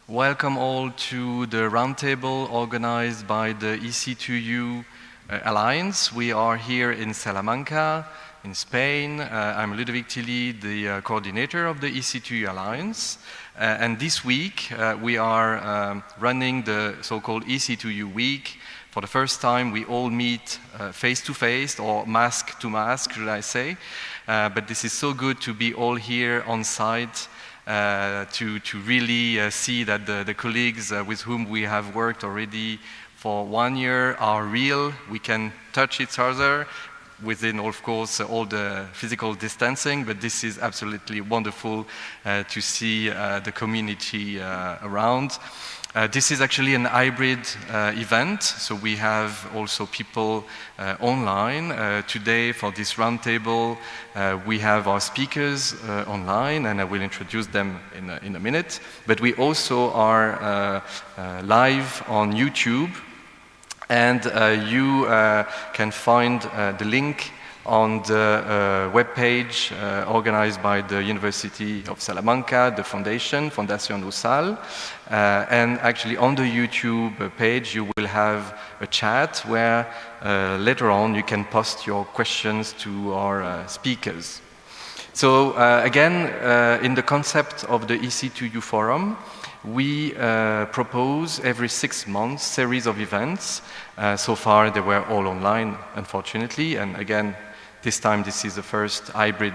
Welcome all to the roundtable organized by the EC2U Alliance. We are here in Salamanca, in Spain. I'm Ludovic Tilly, the coordinator of the EC2U Alliance. And this week we are running the so-called EC2U Week. For the first time we all meet face-to-face or mask-to-mask, should I say. But this is so good to be all here on site. To really see that the colleagues with whom we have worked already for 1 year are real. We can touch each other within, of course, all the physical distancing, but this is absolutely wonderful to see the community around. This is actually an hybrid event, so we have also people online. Today, for this roundtable, we have our speakers online, and I will introduce them in a minute. But we also are live on YouTube, and you can find the link on the webpage organized by the University of Salamanca, the foundation, Fundación USAL. And actually on the YouTube page you will have a chat where later on you can post your questions to our speakers. So again, in the concept of the EC2U Forum, we propose every 6 months series of events. So far they were all online, unfortunately, and again, this time this is the first hybrid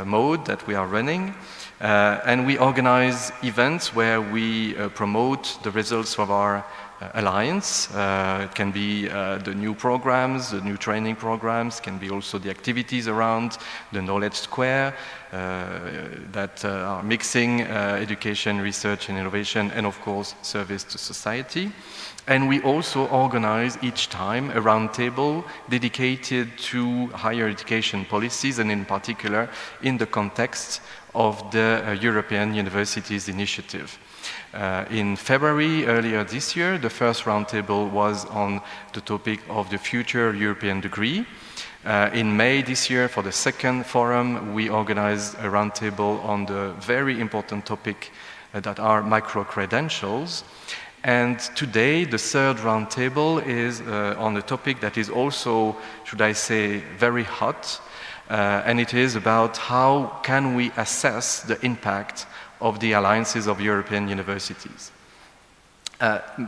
mode that we are running. And we organize events where we promote the results of our alliance. It can be the new programs, the new training programs, can be also the activities around the knowledge square that are mixing education, research and innovation, and of course service to society. And we also organize each time a roundtable dedicated to higher education policies, and in particular in the context of the European Universities Initiative. In February earlier this year, the first roundtable was on the topic of the future European degree. In May this year, for the second forum, we organized a roundtable on the very important topic that are micro-credentials. And today, the third roundtable is on a topic that is also, should I say, very hot. And it is about how can we assess the impact of the alliances of European universities.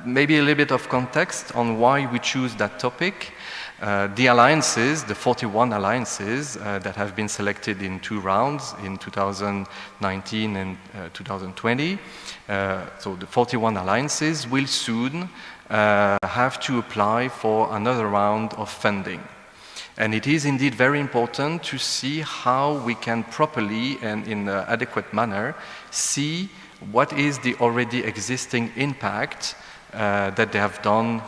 Maybe a little bit of context on why we choose that topic. The alliances, the 41 alliances that have been selected in 2 rounds in 2019 and 2020. So the 41 alliances will soon have to apply for another round of funding. And it is indeed very important to see how we can properly and in an adequate manner see what is the already existing impact that they have done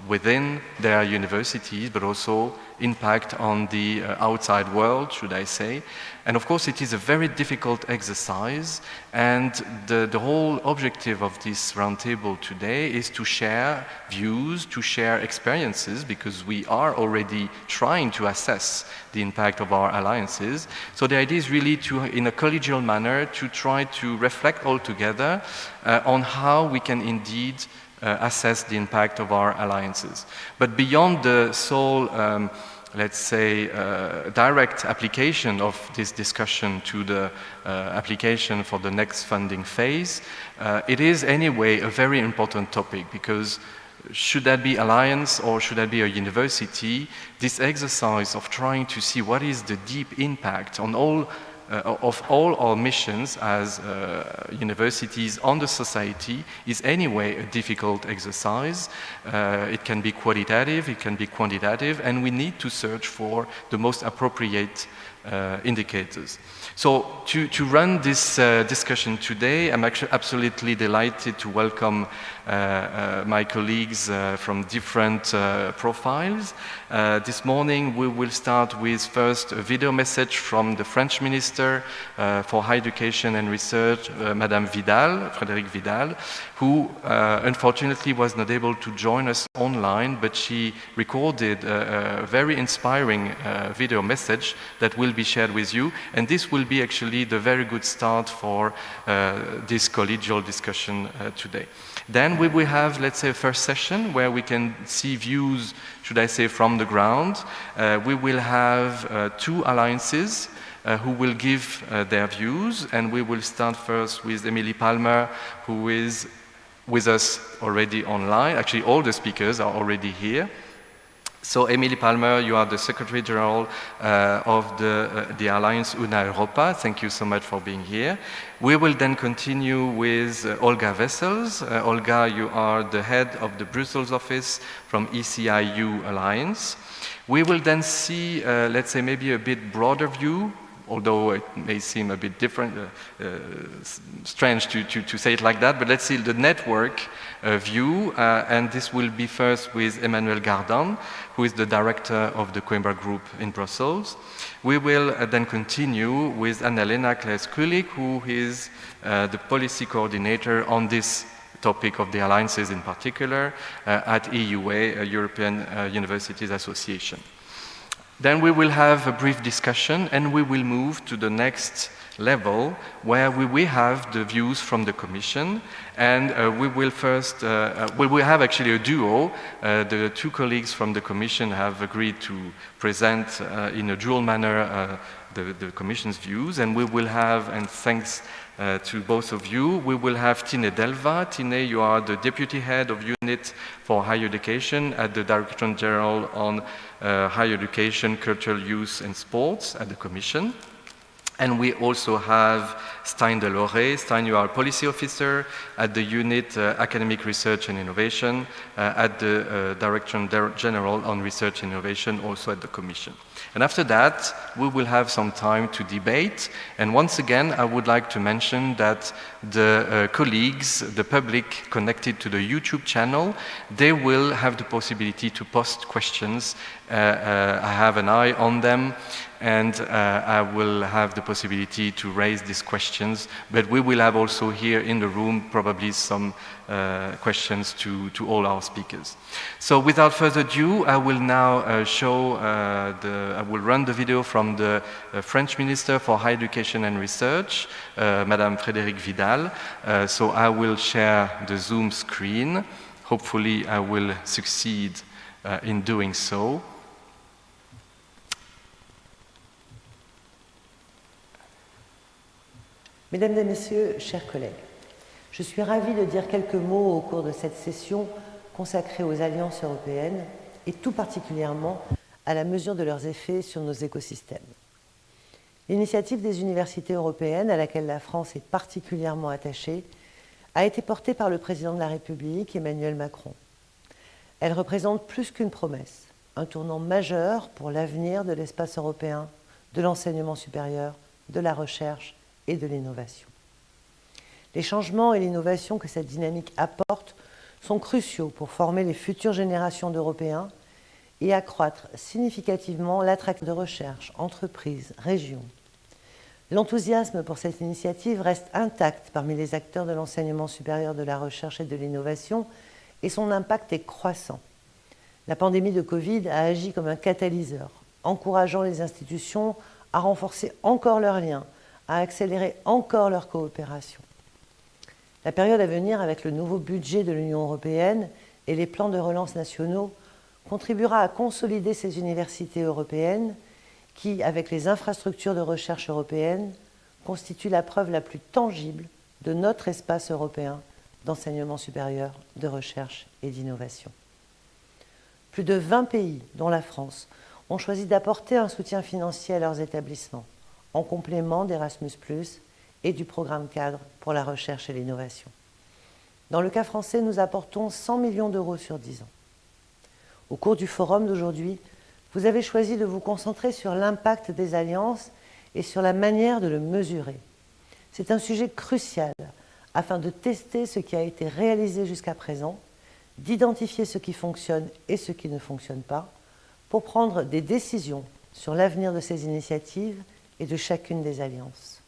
within their universities, but also impact on the outside world, should I say. And of course it is a very difficult exercise, and the whole objective of this roundtable today is to share views, to share experiences, because we are already trying to assess the impact of our alliances. So the idea is really to, in a collegial manner, to try to reflect all together on how we can indeed assess the impact of our alliances. But beyond the sole, let's say, direct application of this discussion to the application for the next funding phase, it is anyway a very important topic, because should that be alliance or should that be a university, this exercise of trying to see what is the deep impact on all of all our missions as universities on the society is anyway a difficult exercise. It can be qualitative, it can be quantitative, and we need to search for the most appropriate indicators. So to run this discussion today, I'm actually absolutely delighted to welcome my colleagues from different profiles. This morning we will start with first a video message from the French Minister for Higher Education and Research, Madame Vidal, Frédérique Vidal, who unfortunately was not able to join us online, but she recorded a very inspiring video message that will will be shared with you, and this will be actually the very good start for this collegial discussion today. Then we will have, let's say, a first session where we can see views, should I say, from the ground. We will have two alliances who will give their views, and we will start first with Emily Palmer, who is with us already online. Actually, all the speakers are already here. So, Emily Palmer, you are the Secretary General of the Alliance Una Europa. Thank you so much for being here. We will then continue with Olga Wessels. Olga, you are the head of the Brussels office from EC2U Alliance. We will then see, let's say, maybe a bit broader view, although it may seem a bit different, strange to say it like that, but let's see the network view, and this will be first with Emmanuel Gardan, who is the director of the Coimbra Group in Brussels. We will then continue with Annalena Klaes-Kulik, who is the policy coordinator on this topic of the alliances in particular at EUA, European Universities Association. Then we will have a brief discussion, and we will move to the next level where we will have the views from the Commission, and we will first, we will have actually a duo. The two colleagues from the Commission have agreed to present in a dual manner the Commission's views, and we will have, and thanks to both of you, we will have Tine Delva. Tine, you are the Deputy Head of Unit for Higher Education at the Directorate General on Higher Education, Cultural Youth and Sports at the Commission. And we also have Stein Delore. Stein, you are Policy Officer at the Unit Academic Research and Innovation at the Directorate General on Research and Innovation, also at the Commission. And after that, we will have some time to debate. And once again, I would like to mention that the colleagues, the public connected to the YouTube channel, they will have the possibility to post questions. I have an eye on them, and I will have the possibility to raise these questions. But we will have also here in the room probably some questions to all our speakers. So without further ado, I will now I will run the video from the French Minister for Higher Education and Research, Madame Frédérique Vidal. So I will share the Zoom screen. Hopefully I will succeed in doing so. Mesdames et Messieurs, chers collègues, je suis ravie de dire quelques mots au cours de cette session consacrée aux alliances européennes et tout particulièrement à la mesure de leurs effets sur nos écosystèmes. L'initiative des universités européennes, à laquelle la France est particulièrement attachée, a été portée par le président de la République, Emmanuel Macron. Elle représente plus qu'une promesse, un tournant majeur pour l'avenir de l'espace européen, de l'enseignement supérieur, de la recherche et de l'innovation. Les changements et l'innovation que cette dynamique apporte sont cruciaux pour former les futures générations d'Européens et accroître significativement l'attractivité de recherche, entreprises, régions. L'enthousiasme pour cette initiative reste intact parmi les acteurs de l'enseignement supérieur, de la recherche et de l'innovation, et son impact est croissant. La pandémie de Covid a agi comme un catalyseur, encourageant les institutions à renforcer encore leurs liens, à accélérer encore leur coopération. La période à venir, avec le nouveau budget de l'Union européenne et les plans de relance nationaux, contribuera à consolider ces universités européennes qui, avec les infrastructures de recherche européennes, constituent la preuve la plus tangible de notre espace européen d'enseignement supérieur, de recherche et d'innovation. Plus de 20 pays, dont la France, ont choisi d'apporter un soutien financier à leurs établissements, en complément d'Erasmus+, et du programme cadre pour la recherche et l'innovation. Dans le cas français, nous apportons 100 millions d'euros sur 10 ans. Au cours du forum d'aujourd'hui, vous avez choisi de vous concentrer sur l'impact des alliances et sur la manière de le mesurer. C'est un sujet crucial afin de tester ce qui a été réalisé jusqu'à présent, d'identifier ce qui fonctionne et ce qui ne fonctionne pas, pour prendre des décisions sur l'avenir de ces initiatives et de chacune des alliances.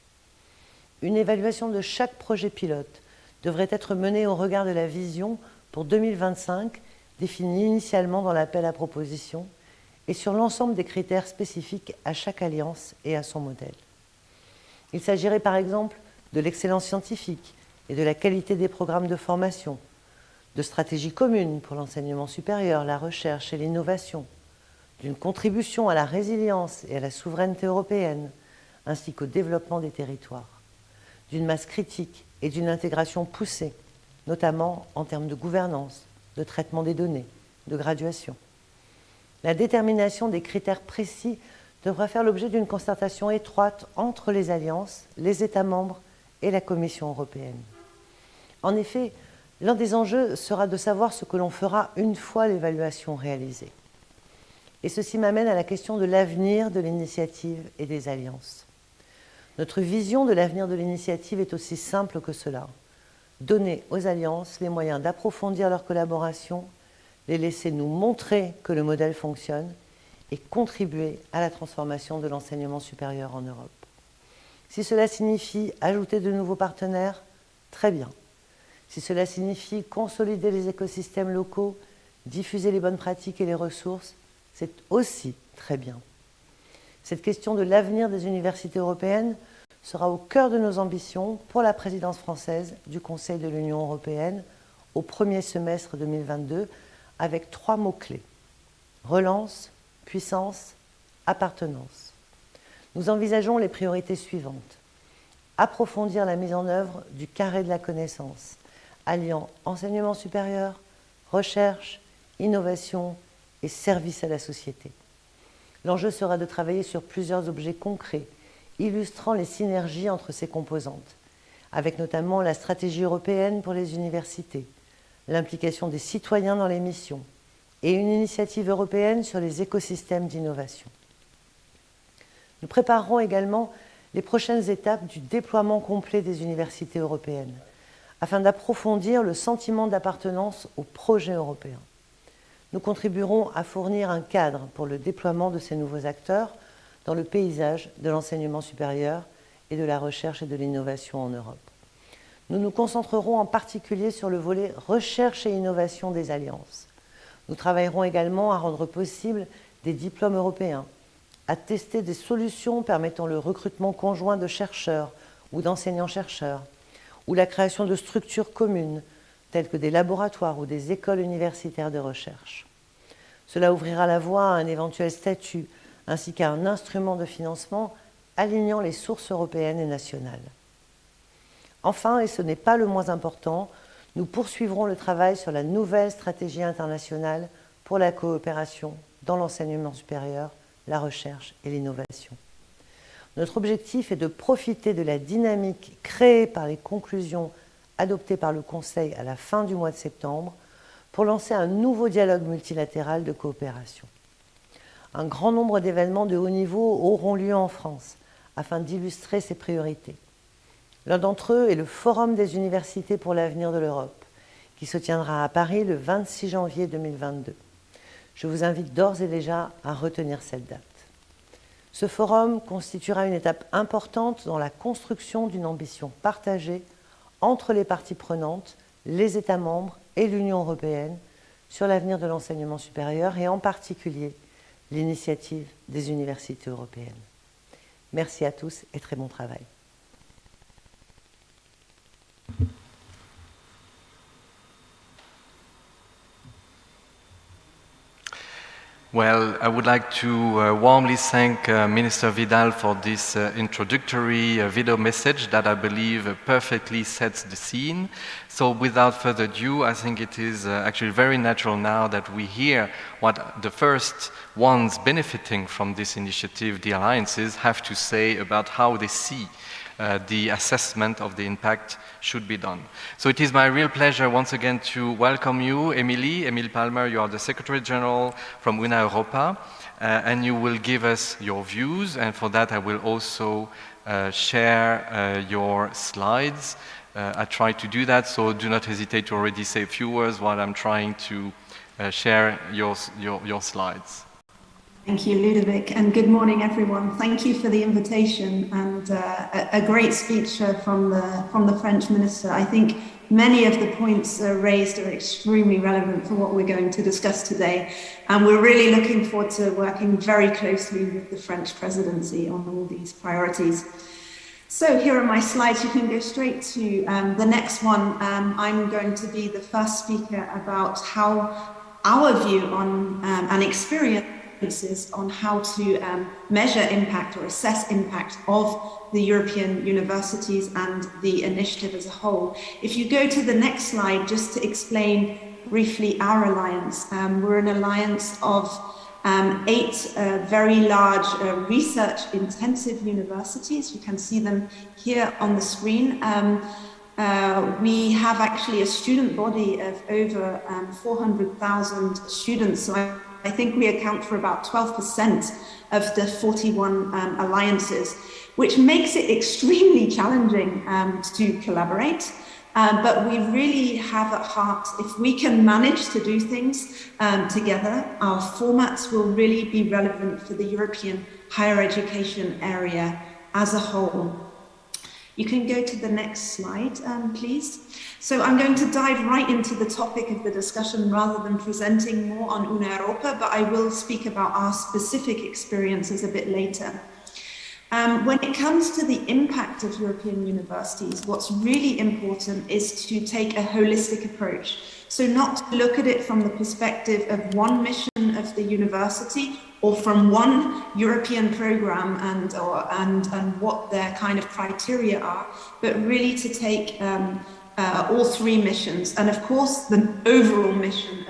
Une évaluation de chaque projet pilote devrait être menée au regard de la vision pour 2025 définie initialement dans l'appel à propositions et sur l'ensemble des critères spécifiques à chaque alliance et à son modèle. Il s'agirait par exemple de l'excellence scientifique et de la qualité des programmes de formation, de stratégies communes pour l'enseignement supérieur, la recherche et l'innovation, d'une contribution à la résilience et à la souveraineté européenne, ainsi qu'au développement des territoires, d'une masse critique et d'une intégration poussée, notamment en termes de gouvernance, de traitement des données, de graduation. La détermination des critères précis devra faire l'objet d'une concertation étroite entre les alliances, les États membres et la Commission européenne. En effet, l'un des enjeux sera de savoir ce que l'on fera une fois l'évaluation réalisée. Et ceci m'amène à la question de l'avenir de l'initiative et des alliances. Notre vision de l'avenir de l'initiative est aussi simple que cela. Donner aux alliances les moyens d'approfondir leur collaboration, les laisser nous montrer que le modèle fonctionne et contribuer à la transformation de l'enseignement supérieur en Europe. Si cela signifie ajouter de nouveaux partenaires, très bien. Si cela signifie consolider les écosystèmes locaux, diffuser les bonnes pratiques et les ressources, c'est aussi très bien. Cette question de l'avenir des universités européennes sera au cœur de nos ambitions pour la présidence française du Conseil de l'Union européenne au premier semestre 2022, avec 3 mots-clés: relance, puissance, appartenance. Nous envisageons les priorités suivantes. Approfondir la mise en œuvre du carré de la connaissance, alliant enseignement supérieur, recherche, innovation et service à la société. L'enjeu sera de travailler sur plusieurs objets concrets, illustrant les synergies entre ces composantes, avec notamment la stratégie européenne pour les universités, l'implication des citoyens dans les missions et une initiative européenne sur les écosystèmes d'innovation. Nous préparerons également les prochaines étapes du déploiement complet des universités européennes, afin d'approfondir le sentiment d'appartenance au projet européen. Nous contribuerons à fournir un cadre pour le déploiement de ces nouveaux acteurs dans le paysage de l'enseignement supérieur et de la recherche et de l'innovation en Europe. Nous nous concentrerons en particulier sur le volet recherche et innovation des alliances. Nous travaillerons également à rendre possible des diplômes européens, à tester des solutions permettant le recrutement conjoint de chercheurs ou d'enseignants-chercheurs, ou la création de structures communes, telles que des laboratoires ou des écoles universitaires de recherche. Cela ouvrira la voie à un éventuel statut, ainsi qu'à un instrument de financement alignant les sources européennes et nationales. Enfin, et ce n'est pas le moins important, nous poursuivrons le travail sur la nouvelle stratégie internationale pour la coopération dans l'enseignement supérieur, la recherche et l'innovation. Notre objectif est de profiter de la dynamique créée par les conclusions adoptées par le Conseil à la fin du mois de septembre pour lancer un nouveau dialogue multilatéral de coopération. Un grand nombre d'événements de haut niveau auront lieu en France afin d'illustrer ces priorités. L'un d'entre eux est le Forum des universités pour l'avenir de l'Europe, qui se tiendra à Paris le 26 janvier 2022. Je vous invite d'ores et déjà à retenir cette date. Ce forum constituera une étape importante dans la construction d'une ambition partagée entre les parties prenantes, les États membres et l'Union européenne sur l'avenir de l'enseignement supérieur et en particulier l'initiative des universités européennes. Merci à tous et très bon travail. Well, I would like to warmly thank Minister Vidal for this introductory video message that I believe perfectly sets the scene. So without further ado, I think it is actually very natural now that we hear what the first ones benefiting from this initiative, the alliances, have to say about how they see the assessment of the impact should be done. So it is my real pleasure once again to welcome you, Emile Palmer. You are the Secretary General from UNA Europa, and you will give us your views, and for that I will also share your slides. I try to do that, so do not hesitate to already say a few words while I'm trying to share your slides. Thank you, Ludovic, and good morning, everyone. Thank you for the invitation and a great speech from the French minister. I think many of the points raised are extremely relevant for what we're going to discuss today. And we're really looking forward to working very closely with the French presidency on all these priorities. So here are my slides. You can go straight to the next one. I'm going to be the first speaker about how our view on and experiences on how to measure impact or assess impact of the European universities and the initiative as a whole. If you go to the next slide, just to explain briefly our alliance, we're an alliance of 8 very large research-intensive universities. You can see them here on the screen. We have actually a student body of over 400,000 students, so I think we account for about 12% of the 41 alliances, which makes it extremely challenging to collaborate. But we really have at heart, if we can manage to do things together, our formats will really be relevant for the European higher education area as a whole. You can go to the next slide, please. So I'm going to dive right into the topic of the discussion rather than presenting more on Una Europa, but I will speak about our specific experiences a bit later. When it comes to the impact of European universities, what's really important is to take a holistic approach. So not to look at it from the perspective of one mission of the university or from one European program and what their kind of criteria are, but really to take all 3 missions. And of course, the overall mission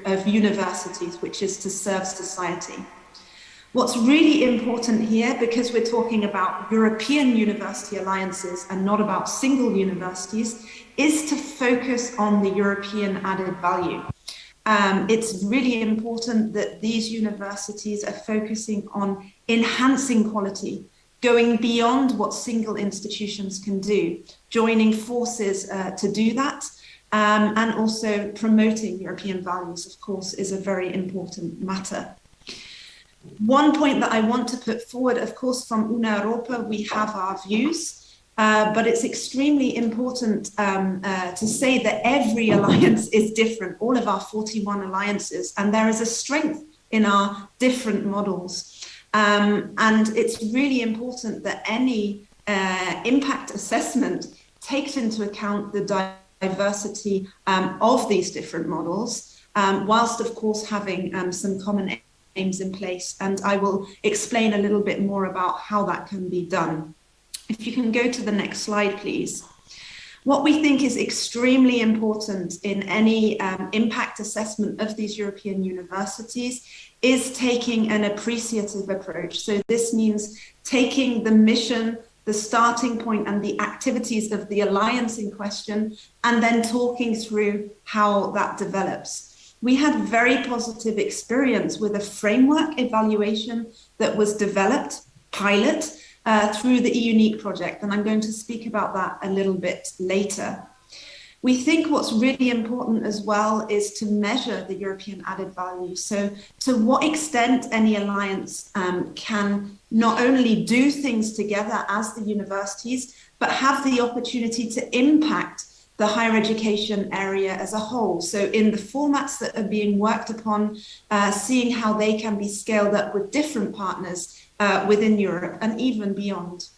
of universities, which is to serve society. What's really important here, because we're talking about European university alliances and not about single universities, is to focus on the European added value. It's really important that these universities are focusing on enhancing quality, going beyond what single institutions can do, joining forces to do that, and also promoting European values, of course, is a very important matter. One point that I want to put forward, of course, from Una Europa, we have our views, but it's extremely important to say that every alliance is different, all of our 41 alliances, and there is a strength in our different models. And it's really important that any impact assessment takes into account the diversity of these different models, whilst, of course, having some common aims in place, and I will explain a little bit more about how that can be done. If you can go to the next slide, please. What we think is extremely important in any impact assessment of these European universities is taking an appreciative approach. So this means taking the mission, the starting point and the activities of the alliance in question, and then talking through how that develops. We had very positive experience with a framework evaluation that was developed, pilot, through the eUnique project, and I'm going to speak about that a little bit later. We think what's really important as well is to measure the European added value. So to what extent any alliance can not only do things together as the universities, but have the opportunity to impact the higher education area as a whole. So in the formats that are being worked upon, seeing how they can be scaled up with different partners within Europe and even beyond.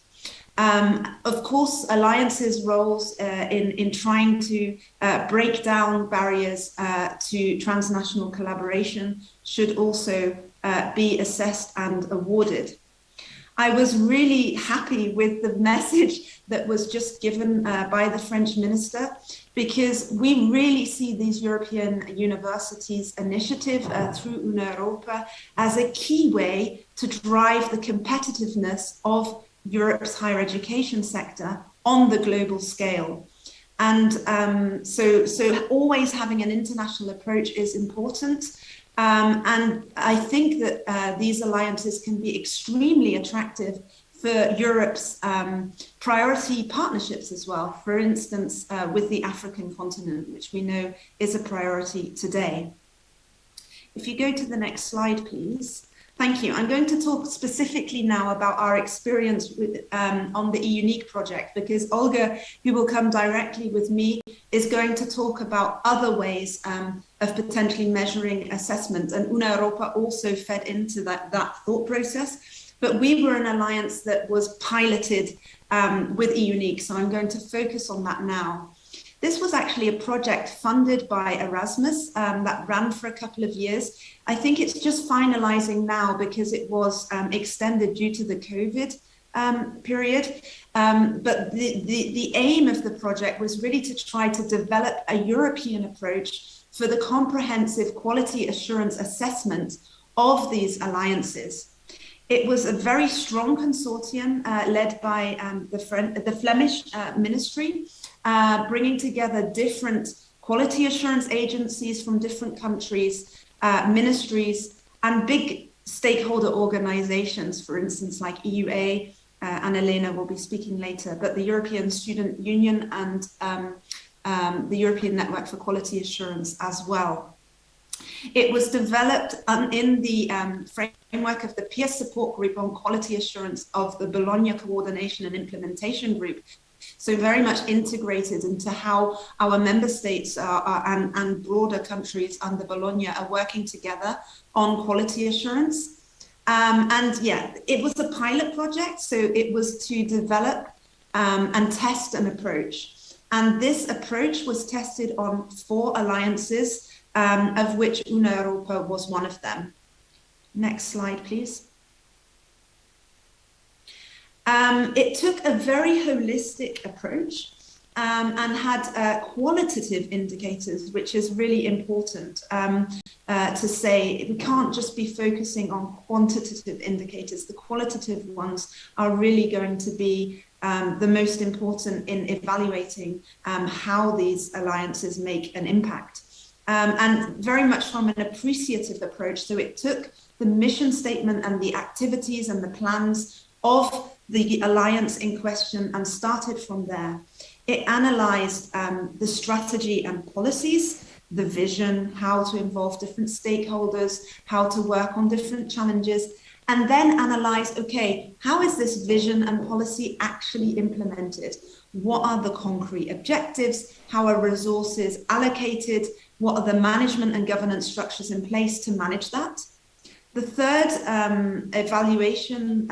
Of course, alliances' roles in trying to break down barriers to transnational collaboration should also be assessed and awarded. I was really happy with the message that was just given by the French minister, because we really see these European universities initiative through Una Europa as a key way to drive the competitiveness of Europe's higher education sector on the global scale. And so always having an international approach is important. And I think that these alliances can be extremely attractive for Europe's priority partnerships as well. For instance, with the African continent, which we know is a priority today. If you go to the next slide, please. Thank you. I'm going to talk specifically now about our experience with, on the eUnique project, because Olga, who will come directly with me, is going to talk about other ways of potentially measuring assessment. And Una Europa also fed into that thought process. But we were an alliance that was piloted with eUnique, so I'm going to focus on that now. This was actually a project funded by Erasmus that ran for a couple of years. I think it's just finalizing now because it was extended due to the COVID period. But the aim of the project was really to try to develop a European approach for the comprehensive quality assurance assessment of these alliances. It was a very strong consortium led by the Flemish ministry, bringing together different quality assurance agencies from different countries, ministries, and big stakeholder organizations, for instance, like EUA, and Elena will be speaking later, but the European Student Union and the European Network for Quality Assurance as well. It was developed in the framework of the peer support group on quality assurance of the Bologna Coordination and Implementation Group. So very much integrated into how our member states and broader countries under Bologna are working together on quality assurance. And yeah, it was a pilot project, so it was to develop and test an approach. And this approach was tested on 4 alliances, of which Una Europa was one of them. Next slide, please. It took a very holistic approach and had qualitative indicators, which is really important to say. We can't just be focusing on quantitative indicators. The qualitative ones are really going to be the most important in evaluating how these alliances make an impact. And very much from an appreciative approach. So it took the mission statement and the activities and the plans of the alliance in question and started from there. It analyzed the strategy and policies, the vision, how to involve different stakeholders, how to work on different challenges, and then analyzed, okay, how is this vision and policy actually implemented? What are the concrete objectives? How are resources allocated? What are the management and governance structures in place to manage that? The third evaluation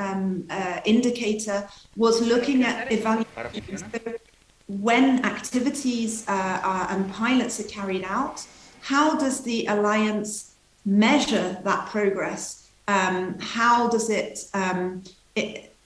indicator was looking at evaluation. When activities and pilots are carried out, how does the alliance measure that progress? How does it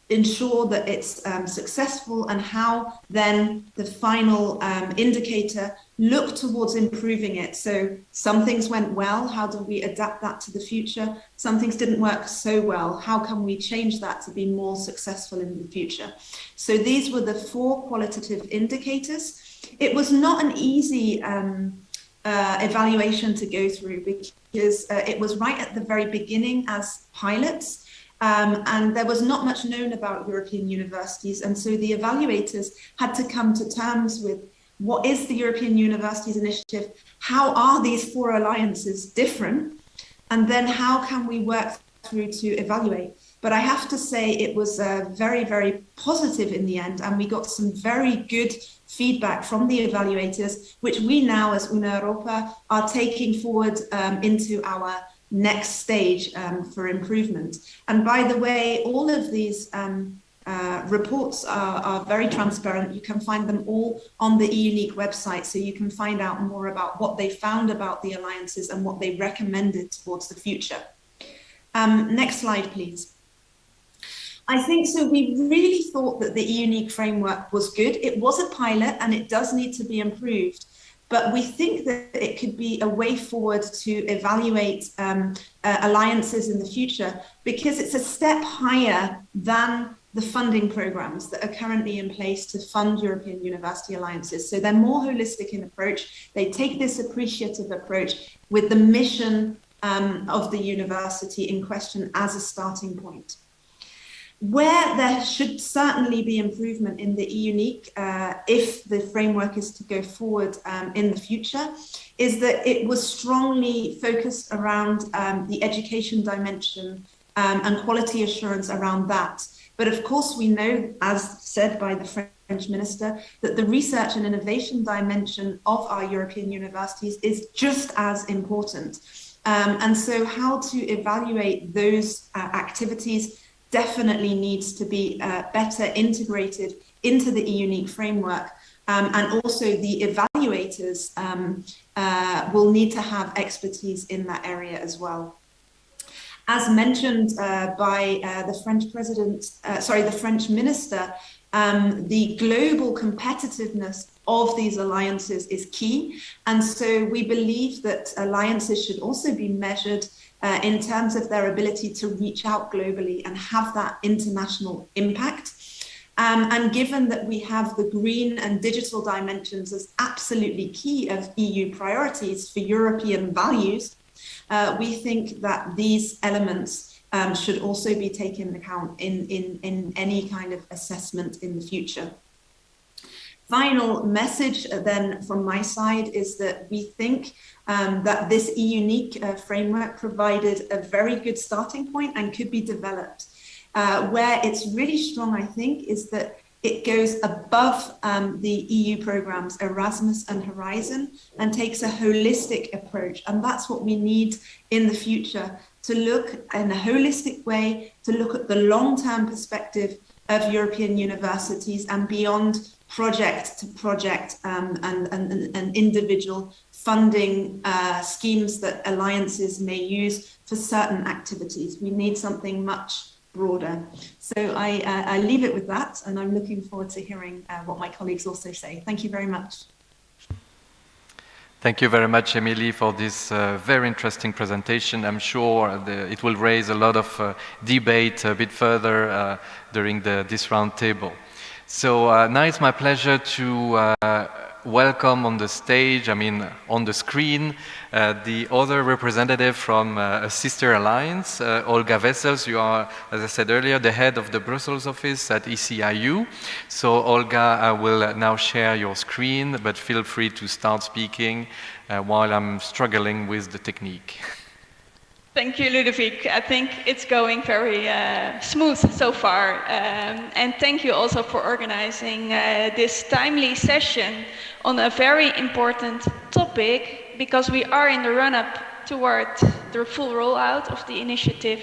ensure that it's successful, and how then the final indicator look towards improving it? So some things went well, how do we adapt that to the future? Some things didn't work so well, how can we change that to be more successful in the future? So these were the 4 qualitative indicators. It was not an easy evaluation to go through because it was right at the very beginning as pilots. And there was not much known about European universities. And so the evaluators had to come to terms with what is the European Universities Initiative? How are these 4 alliances different? And then how can we work through to evaluate? But I have to say it was very, very positive in the end. And we got some very good feedback from the evaluators, which we now as Una Europa are taking forward into our next stage for improvement. And by the way, all of these reports are very transparent. You can find them all on the eUnique website, so you can find out more about what they found about the alliances and what they recommended towards the future. Next slide, please. I think so. We really thought that the eUnique framework was good. It was a pilot and it does need to be improved. But we think that it could be a way forward to evaluate alliances in the future, because it's a step higher than the funding programs that are currently in place to fund European university alliances. So they're more holistic in approach. They take this appreciative approach with the mission of the university in question as a starting point. Where there should certainly be improvement in the eUnique, if the framework is to go forward in the future, is that it was strongly focused around the education dimension and quality assurance around that. But of course, we know, as said by the French minister, that the research and innovation dimension of our European universities is just as important. And so how to evaluate those activities definitely needs to be better integrated into the e-unique framework. And also the evaluators will need to have expertise in that area as well. As mentioned by the French minister, the global competitiveness of these alliances is key. And so we believe that alliances should also be measured in terms of their ability to reach out globally and have that international impact. And given that we have the green and digital dimensions as absolutely key of EU priorities for European values, we think that these elements should also be taken into account in any kind of assessment in the future. Final message then from my side is that we think that this e-unique framework provided a very good starting point and could be developed. Where it's really strong, I think, is that it goes above the EU programs Erasmus and Horizon and takes a holistic approach. And that's what we need in the future, to look in a holistic way, to look at the long-term perspective of European universities and beyond project to project and individual funding schemes that alliances may use for certain activities. We need something much broader. So I leave it with that, and I'm looking forward to hearing what my colleagues also say. Thank you very much. Thank you very much, Emily, for this very interesting presentation. I'm sure it will raise a lot of debate a bit further during this round table. So now it's my pleasure to welcome on the stage, on the screen, the other representative from a sister alliance, Olga Wessels. You are, as I said earlier, the head of the Brussels office at EC2U. So Olga, I will now share your screen, but feel free to start speaking while I'm struggling with the technique. Thank you, Ludovic. I think it's going very smooth so far. And thank you also for organizing this timely session on a very important topic, because we are in the run-up toward the full rollout of the initiative.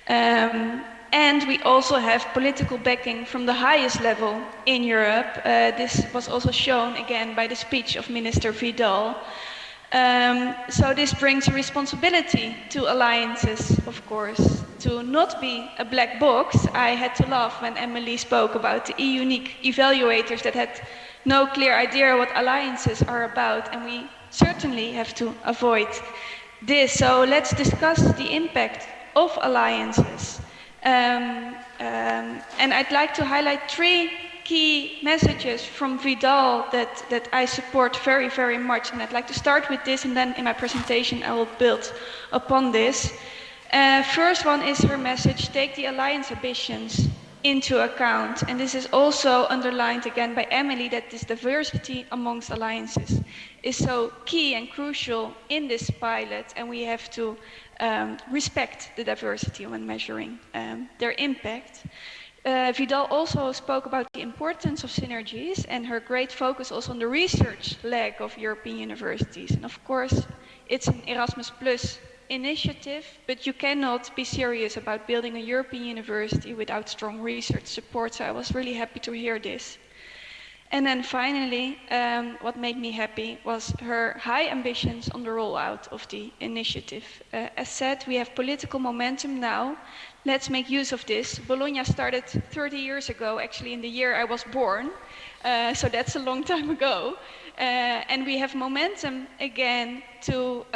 And we also have political backing from the highest level in Europe. This was also shown again by the speech of Minister Vidal. So this brings a responsibility to alliances, of course, to not be a black box. I had to laugh when Emily spoke about the e-unique evaluators that had no clear idea what alliances are about, and we certainly have to avoid this. So let's discuss the impact of alliances. And I'd like to highlight three key messages from Vidal that I support very, very much. And I'd like to start with this, and then in my presentation I will build upon this. First one is her message: take the alliance ambitions into account. And this is also underlined again by Emily, that this diversity amongst alliances is so key and crucial in this pilot, and we have to respect the diversity when measuring their impact. Vidal also spoke about the importance of synergies and her great focus also on the research leg of European universities. And of course, it's an Erasmus Plus initiative, but you cannot be serious about building a European university without strong research support. So I was really happy to hear this. And then finally, what made me happy was her high ambitions on the rollout of the initiative. As said, we have political momentum now. Let's make use of this. Bologna started 30 years ago, actually in the year I was born. So that's a long time ago. And we have momentum again to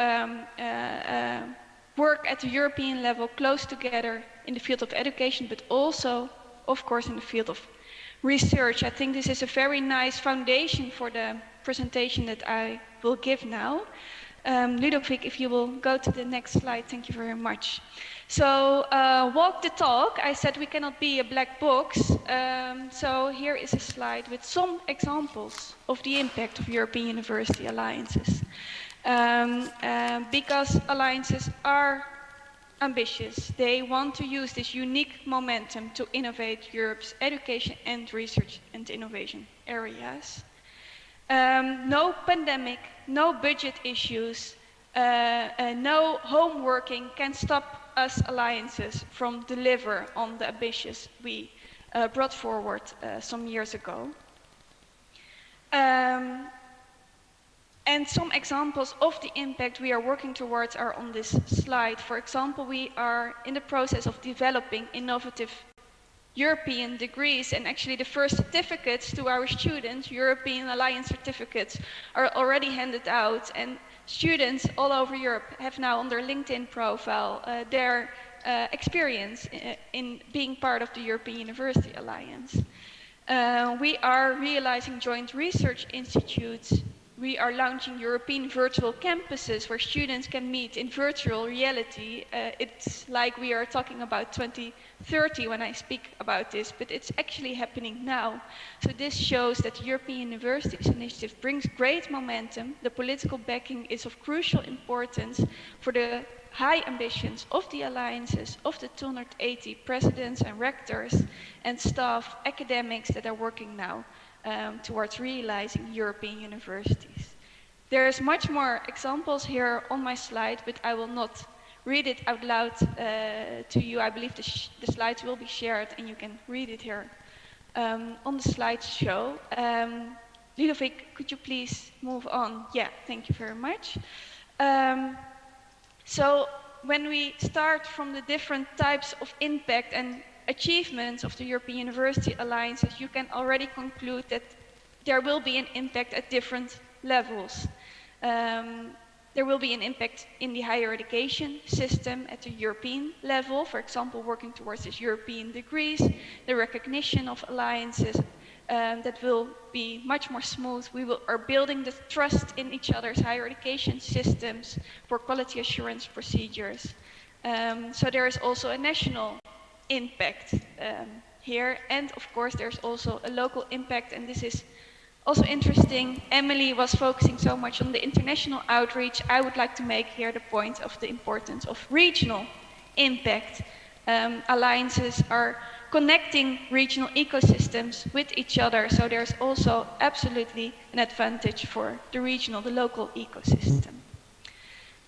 work at the European level, close together in the field of education, but also, of course, in the field of research. I think this is a very nice foundation for the presentation that I will give now. Ludovic, if you will go to the next slide, thank you very much. So, walk the talk. I said we cannot be a black box. So here is a slide with some examples of the impact of European university alliances. Because alliances are ambitious. They want to use this unique momentum to innovate Europe's education and research and innovation areas. No pandemic, no budget issues, no home working can stop us alliances from deliver on the ambitions we brought forward some years ago. And some examples of the impact we are working towards are on this slide. For example, we are in the process of developing innovative European degrees, and actually the first certificates to our students, European Alliance certificates, are already handed out, and students all over Europe have now on their LinkedIn profile their experience in being part of the European University Alliance. We are realizing joint research institutes. We are launching European virtual campuses where students can meet in virtual reality. It's like we are talking about 2030 when I speak about this, but it's actually happening now. So this shows that the European Universities Initiative brings great momentum. The political backing is of crucial importance for the high ambitions of the alliances, of the 280 presidents and rectors and staff, academics that are working now towards realizing European universities. There's much more examples here on my slide, but I will not read it out loud to you. I believe the slides will be shared and you can read it here on the slideshow. Ludovic, could you please move on? Yeah, thank you very much. So when we start from the different types of impact and achievements of the European University Alliances, you can already conclude that there will be an impact at different levels. There will be an impact in the higher education system at the European level, for example, working towards these European degrees, the recognition of alliances that will be much more smooth. We are building the trust in each other's higher education systems for quality assurance procedures. So there is also a national impact here, and of course there's also a local impact, and this is also interesting. Emily was focusing so much on the international outreach. I would like to make here the point of the importance of regional impact. Alliances are connecting regional ecosystems with each other, so there's also absolutely an advantage for the regional, the local ecosystem.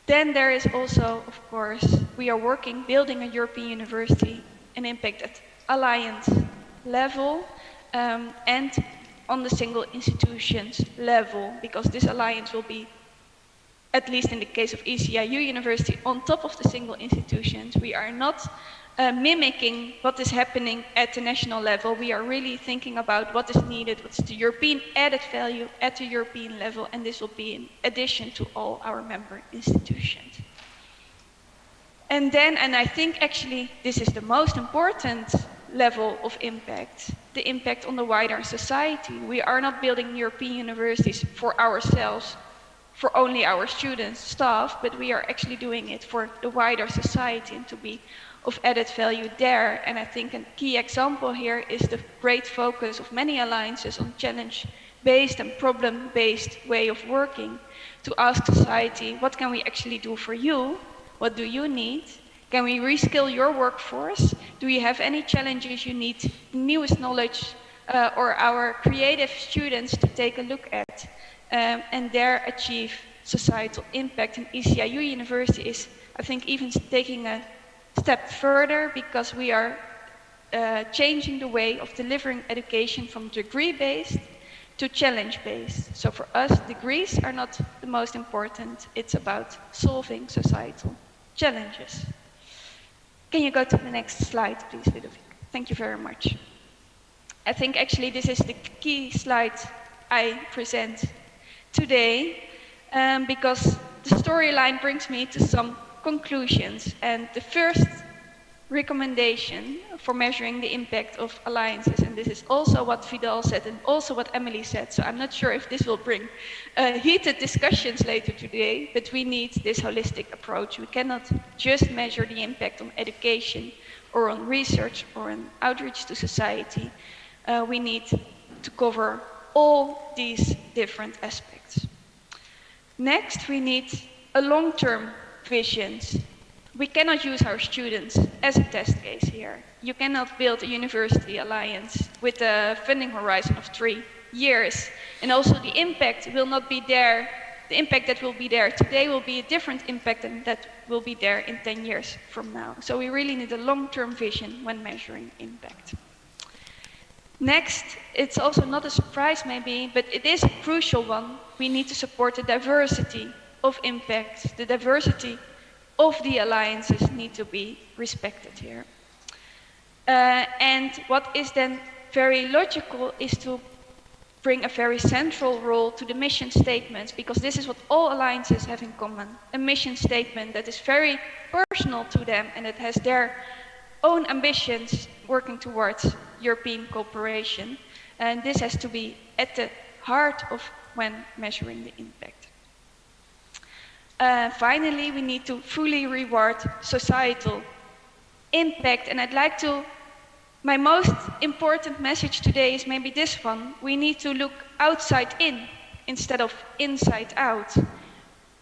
Then there is also, of course, we are working, building a European university, an impact at alliance level and on the single institutions level, because this alliance will be, at least in the case of ECIU University, on top of the single institutions. We are not mimicking what is happening at the national level. We are really thinking about what is needed, what's the European added value at the European level, and this will be in addition to all our member institutions. And then, and I think actually this is the most important level of impact, the impact on the wider society. We are not building European universities for ourselves, for only our students, staff, but we are actually doing it for the wider society and to be of added value there. And I think a key example here is the great focus of many alliances on challenge-based and problem-based way of working, to ask society, what can we actually do for you? What do you need? Can we reskill your workforce? Do you have any challenges you need newest knowledge or our creative students to take a look at and there achieve societal impact? And ECIU University is, I think, even taking a step further, because we are changing the way of delivering education from degree-based to challenge-based. So for us, degrees are not the most important. It's about solving societal challenges. Can you go to the next slide, please, Ludovic? Thank you very much. I think actually this is the key slide I present today, because the storyline brings me to some conclusions. And the first recommendation for measuring the impact of alliances, and this is also what Vidal said and also what Emily said, so I'm not sure if this will bring heated discussions later today, but we need this holistic approach. We cannot just measure the impact on education or on research or on outreach to society. We need to cover all these different aspects. Next, we need a long-term visions we cannot use our students as a test case here. You cannot build a university alliance with a funding horizon of 3 years. And also the impact will not be there. The impact that will be there today will be a different impact than that will be there in 10 years from now. So we really need a long-term vision when measuring impact. Next, it's also not a surprise maybe, but it is a crucial one. We need to support the diversity of impact. The diversity of the alliances need to be respected here. And what is then very logical is to bring a very central role to the mission statements, because this is what all alliances have in common. A mission statement that is very personal to them and it has their own ambitions working towards European cooperation. And this has to be at the heart of when measuring the impact. Finally, we need to fully reward societal impact. And I'd like to, my most important message today is maybe this one. We need to look outside in instead of inside out.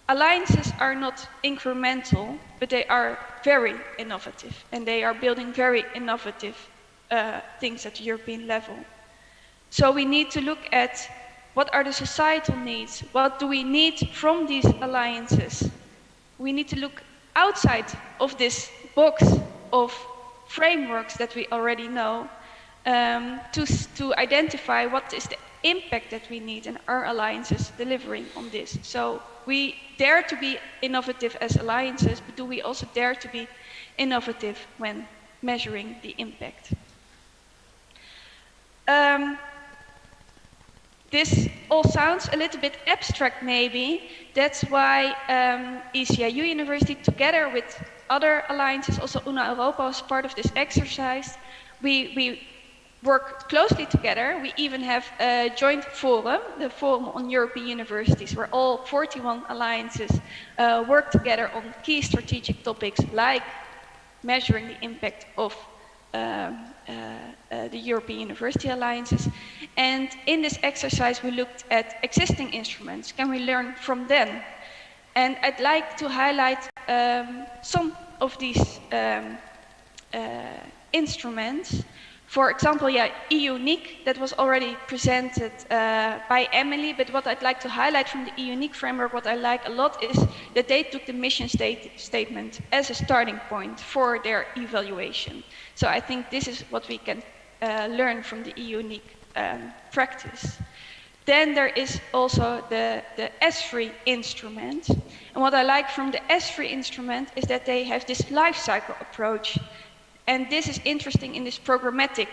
Alliances are not incremental, but they are very innovative. And they are building very innovative things at the European level. So we need to look at what are the societal needs? What do we need from these alliances? We need to look outside of this box of frameworks that we already know to identify what is the impact that we need and our alliances delivering on this. So we dare to be innovative as alliances, but do we also dare to be innovative when measuring the impact? This all sounds a little bit abstract maybe. That's why EC2U University, together with other alliances, also UNA Europa was part of this exercise. We work closely together. We even have a joint forum, the Forum on European Universities, where all 41 alliances work together on key strategic topics like measuring the impact of the European University Alliances. And in this exercise, we looked at existing instruments. Can we learn from them? And I'd like to highlight some of these instruments. For example, e-Unique, that was already presented by Emily, but what I'd like to highlight from the e-Unique framework, what I like a lot is that they took the mission statement as a starting point for their evaluation. So I think this is what we can learn from the e-Unique practice. Then there is also the S3 instrument. And what I like from the S3 instrument is that they have this life cycle approach. And this is interesting in this programmatic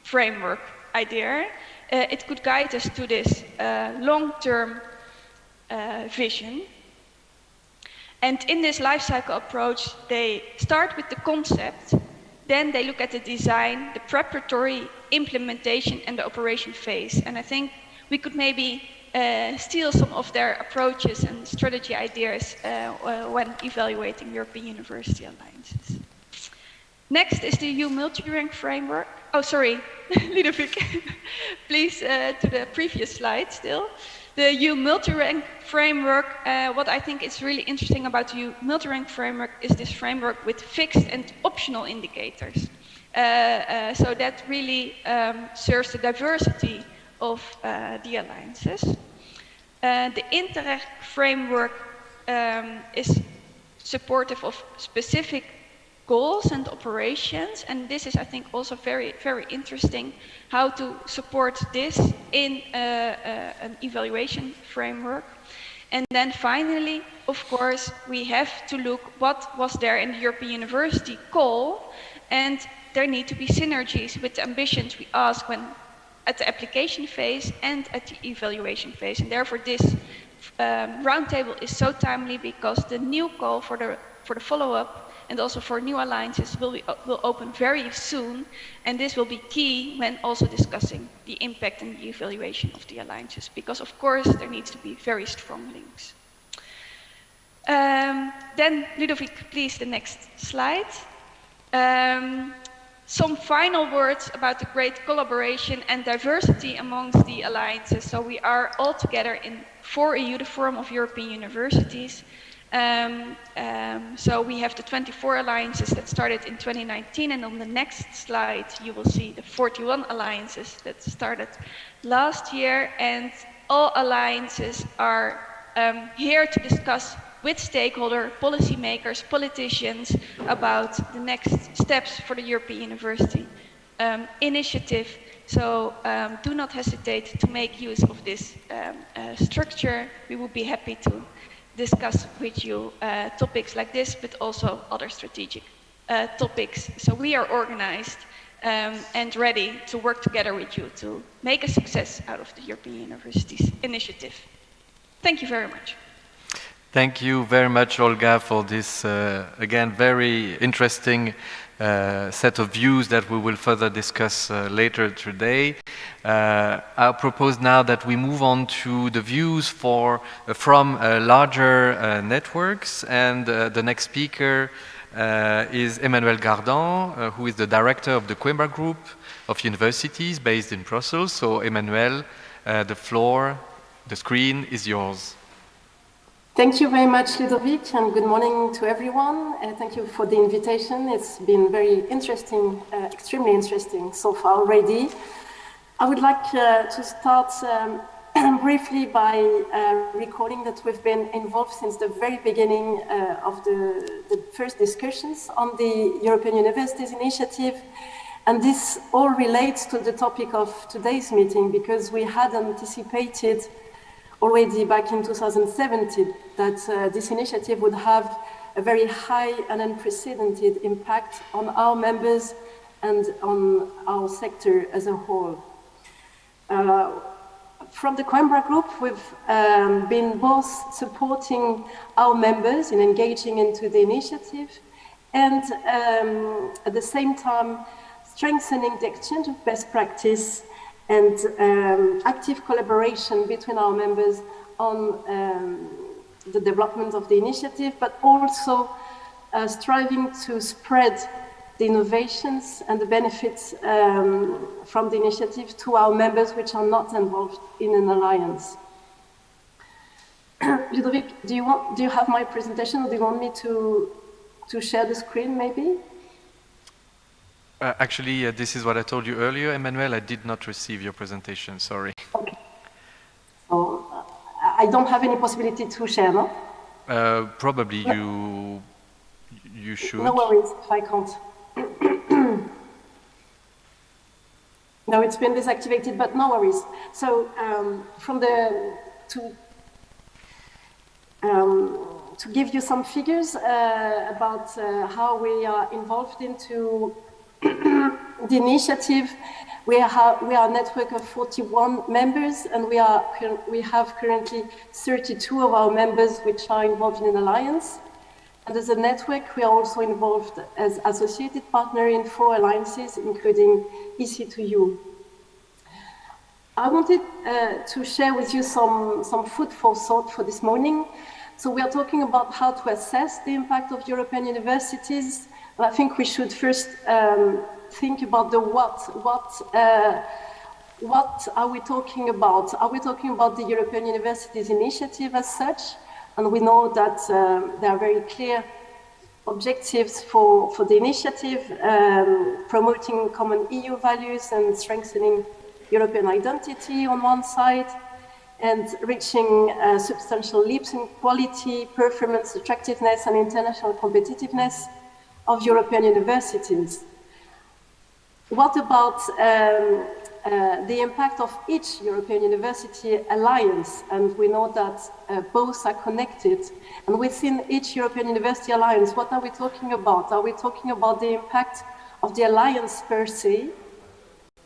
framework idea. It could guide us to this long-term vision. And in this life cycle approach, they start with the concept, then they look at the design, the preparatory, implementation, and the operation phase. And I think we could maybe steal some of their approaches and strategy ideas when evaluating European university alliances. Next is the EU multi-rank framework. Oh, sorry, Ludovic, please to the previous slide still. The EU multi-rank framework, what I think is really interesting about the EU multi-rank framework is this framework with fixed and optional indicators. So that really serves the diversity of the alliances. The Interreg framework is supportive of specific goals and operations, and this is, I think, also very, very interesting how to support this in an evaluation framework. And then finally, of course, we have to look what was there in the European University call, and there need to be synergies with the ambitions we ask when at the application phase and at the evaluation phase. And therefore this roundtable is so timely because the new call for the follow-up and also for new alliances will open very soon, and this will be key when also discussing the impact and the evaluation of the alliances, because of course there needs to be very strong links. Then Ludovic, please, the next slide. Some final words about the great collaboration and diversity amongst the alliances. So we are all together in 4EU, the Forum of European Universities. So we have the 24 alliances that started in 2019, and on the next slide you will see the 41 alliances that started last year, and all alliances are here to discuss with stakeholders, policymakers, politicians about the next steps for the European University initiative. So do not hesitate to make use of this structure. We would be happy to discuss with you topics like this, but also other strategic topics. So we are organized and ready to work together with you to make a success out of the European Universities initiative. Thank you very much. Thank you very much, Olga, for this, again, very interesting set of views that we will further discuss later today. I propose now that we move on to the views from larger networks, and the next speaker is Emmanuel Gardan, who is the director of the Coimbra Group of Universities based in Brussels. So Emmanuel, the screen is yours. Thank you very much, Ludovic, and good morning to everyone. Thank you for the invitation. It's been very interesting, extremely interesting so far already. I would like to start briefly by recalling that we've been involved since the very beginning of the first discussions on the European Universities Initiative. And this all relates to the topic of today's meeting, because we had anticipated already back in 2017 that this initiative would have a very high and unprecedented impact on our members and on our sector as a whole. From the Coimbra Group, we've been both supporting our members in engaging into the initiative and at the same time strengthening the exchange of best practice and active collaboration between our members on the development of the initiative, but also striving to spread the innovations and the benefits from the initiative to our members which are not involved in an alliance. Ludovic, do you have my presentation, or do you want me to share the screen maybe? Actually, this is what I told you earlier, Emmanuel. I did not receive your presentation, sorry. Okay. So I don't have any possibility to share, no? Probably you should. No worries if I can't. No, it's been deactivated, but no worries. So to give you some figures about how we are involved into the initiative, we are a network of 41 members, and we have currently 32 of our members which are involved in an alliance. And as a network, we are also involved as associated partner in 4 alliances, including EC2U. I wanted to share with you some food for thought for this morning. So we are talking about how to assess the impact of European universities. And I think we should first think about the what. What are we talking about? Are we talking about the European Universities Initiative as such? And we know that there are very clear objectives for the initiative, promoting common EU values and strengthening European identity on one side, and reaching substantial leaps in quality, performance, attractiveness, and international competitiveness of European universities. What about the impact of each European University alliance? And we know that both are connected. And within each European University alliance, what are we talking about? Are we talking about the impact of the alliance per se?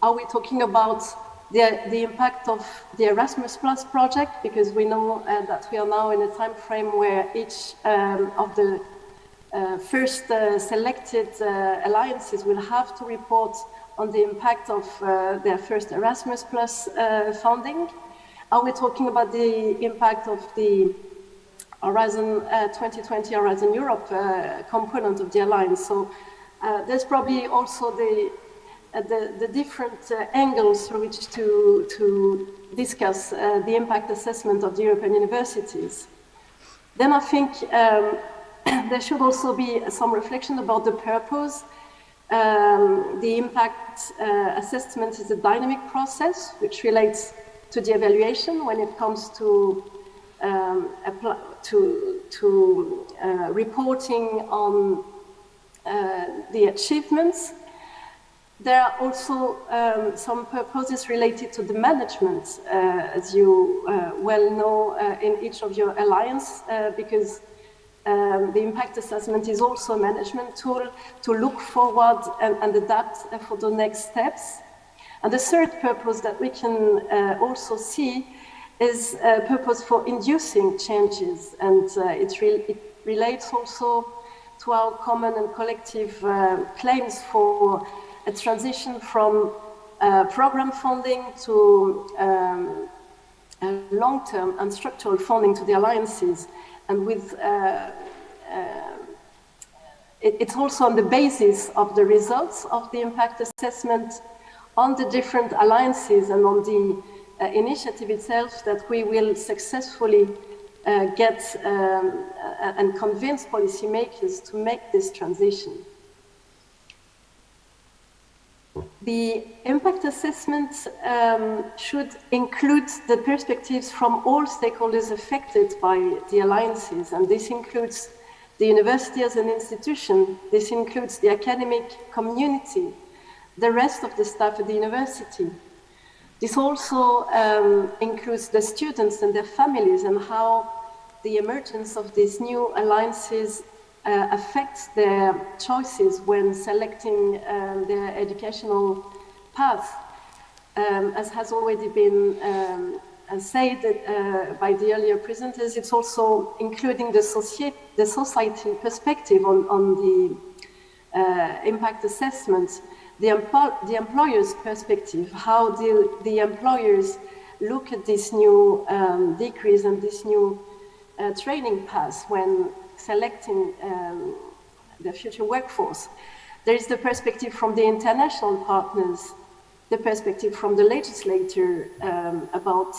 Are we talking about the impact of the Erasmus Plus project? Because we know that we are now in a time frame where each of the first selected alliances will have to report on the impact of their first Erasmus Plus funding. Are we talking about the impact of the Horizon 2020 Horizon Europe component of the alliance? So there's probably also the different angles through which to discuss the impact assessment of the European universities. Then I think there should also be some reflection about the purpose. The impact assessment is a dynamic process which relates to the evaluation when it comes to reporting on the achievements. There are also some purposes related to the management, as you well know, in each of your alliance, because the impact assessment is also a management tool to look forward and adapt for the next steps. And the third purpose that we can also see is a purpose for inducing changes, and it relates also to our common and collective claims for a transition from program funding to long-term and structural funding to the alliances. And with it's also on the basis of the results of the impact assessment on the different alliances and on the initiative itself that we will successfully get and convince policymakers to make this transition. The impact assessment should include the perspectives from all stakeholders affected by the alliances, and this includes the university as an institution, this includes the academic community, the rest of the staff at the university. This also includes the students and their families and how the emergence of these new alliances affects their choices when selecting their educational path. As has already been said by the earlier presenters, it's also including the society perspective on the impact assessment, the employer's perspective, how the employers look at this new decrease and this new training path when selecting the future workforce. There is the perspective from the international partners, the perspective from the legislator about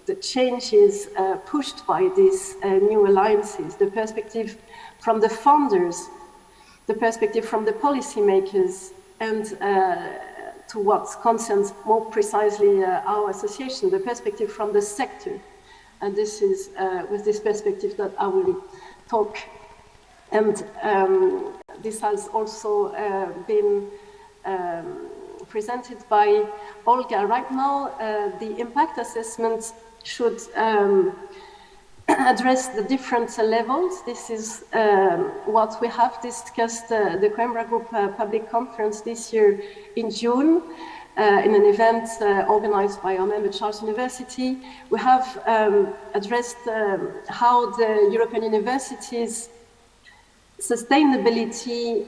the changes pushed by these new alliances, the perspective from the funders, the perspective from the policymakers, and to what concerns more precisely our association, the perspective from the sector. And this is with this perspective that I will talk. And this has also been presented by Olga. Right now, the impact assessment should address the different levels. This is what we have discussed the Coimbra Group Public Conference this year in June. In an event organized by our member Charles University. We have addressed how the European universities' sustainability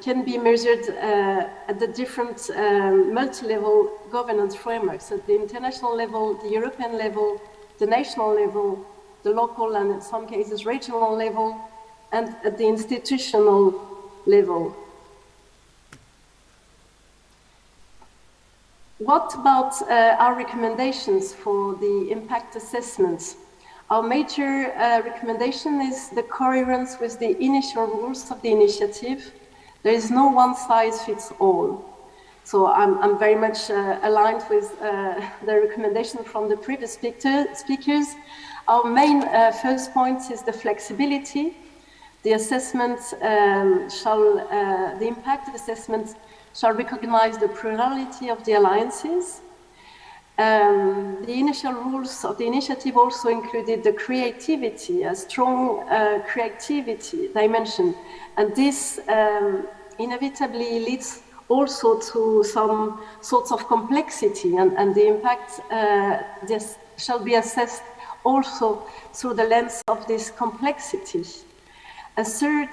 can be measured at the different multi-level governance frameworks, at the international level, the European level, the national level, the local and in some cases regional level, and at the institutional level. What about our recommendations for the impact assessments? Our major recommendation is the coherence with the initial rules of the initiative. There is no one size fits all. So I'm very much aligned with the recommendation from the previous speakers. Our main first point is the flexibility. The assessment the impact assessment shall recognize the plurality of the alliances. The initial rules of the initiative also included the creativity, a strong creativity dimension. And this inevitably leads also to some sorts of complexity, and the impact this shall be assessed also through the lens of this complexity. A third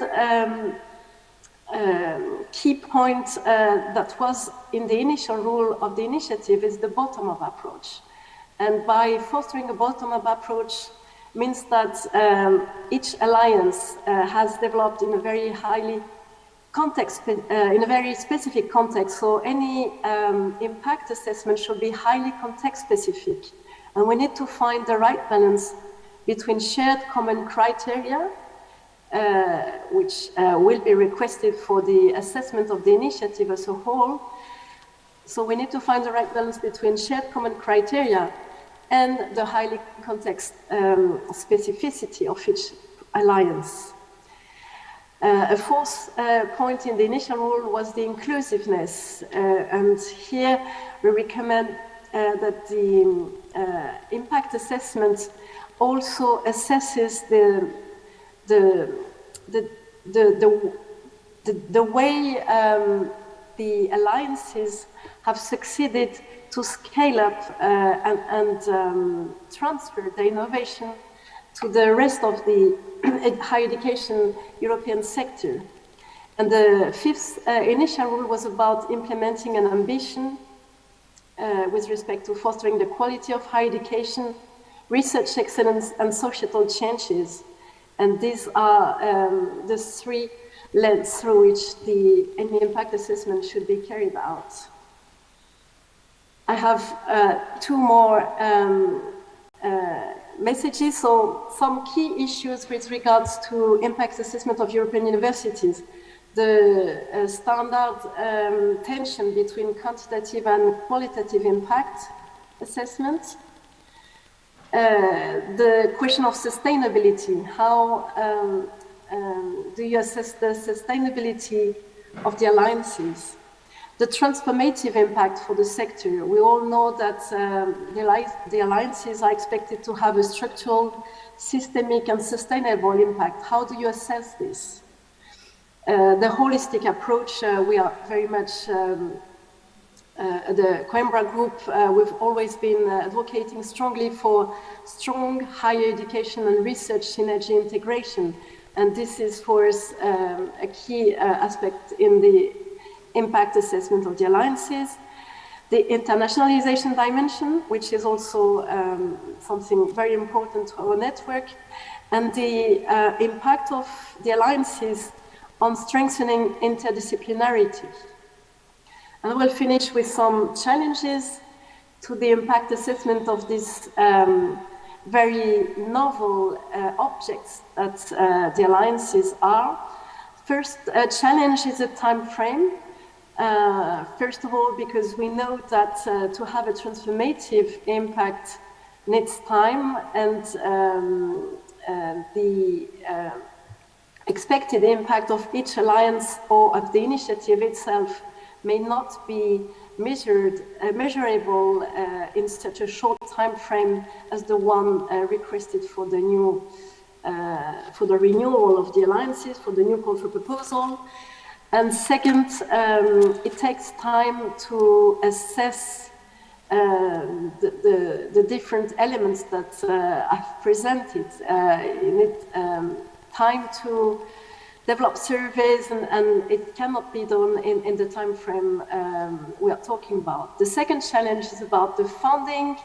key point that was in the initial rule of the initiative is the bottom-up approach. And by fostering a bottom-up approach means that each alliance has developed in a very highly context, in a very specific context. So any impact assessment should be highly context specific. And we need to find the right balance between shared common criteria, which will be requested for the assessment of the initiative as a whole. So we need to find the right balance between shared common criteria and the highly context specificity of each alliance. A fourth point in the initial rule was the inclusiveness, and here we recommend that the impact assessment also assesses the way the alliances have succeeded to scale up and transfer the innovation to the rest of the higher education European sector. And the fifth initial rule was about implementing an ambition with respect to fostering the quality of higher education, research excellence, and societal changes. And these are the three lens through which any impact assessment should be carried out. I have two more messages. So some key issues with regards to impact assessment of European universities. The standard tension between quantitative and qualitative impact assessment. The question of sustainability. How do you assess the sustainability of the alliances? The transformative impact for the sector. We all know that the alliances are expected to have a structural, systemic, and sustainable impact. How do you assess this? The holistic approach, we are very much, the Coimbra Group, we've always been advocating strongly for strong higher education and research synergy integration. And this is for us a key aspect in the impact assessment of the alliances. The internationalization dimension, which is also something very important to our network, and the impact of the alliances on strengthening interdisciplinarity. And I will finish with some challenges to the impact assessment of these very novel objects that the alliances are. First challenge is a time frame. First of all, because we know that to have a transformative impact needs time, and the expected impact of each alliance or of the initiative itself may not be measurable in such a short time frame as the one requested for the new, for the renewal of the alliances, for the new call for proposal. And second, it takes time to assess the different elements that I've presented. You need time to develop surveys, and it cannot be done in the time frame we are talking about. The second challenge is about the funding,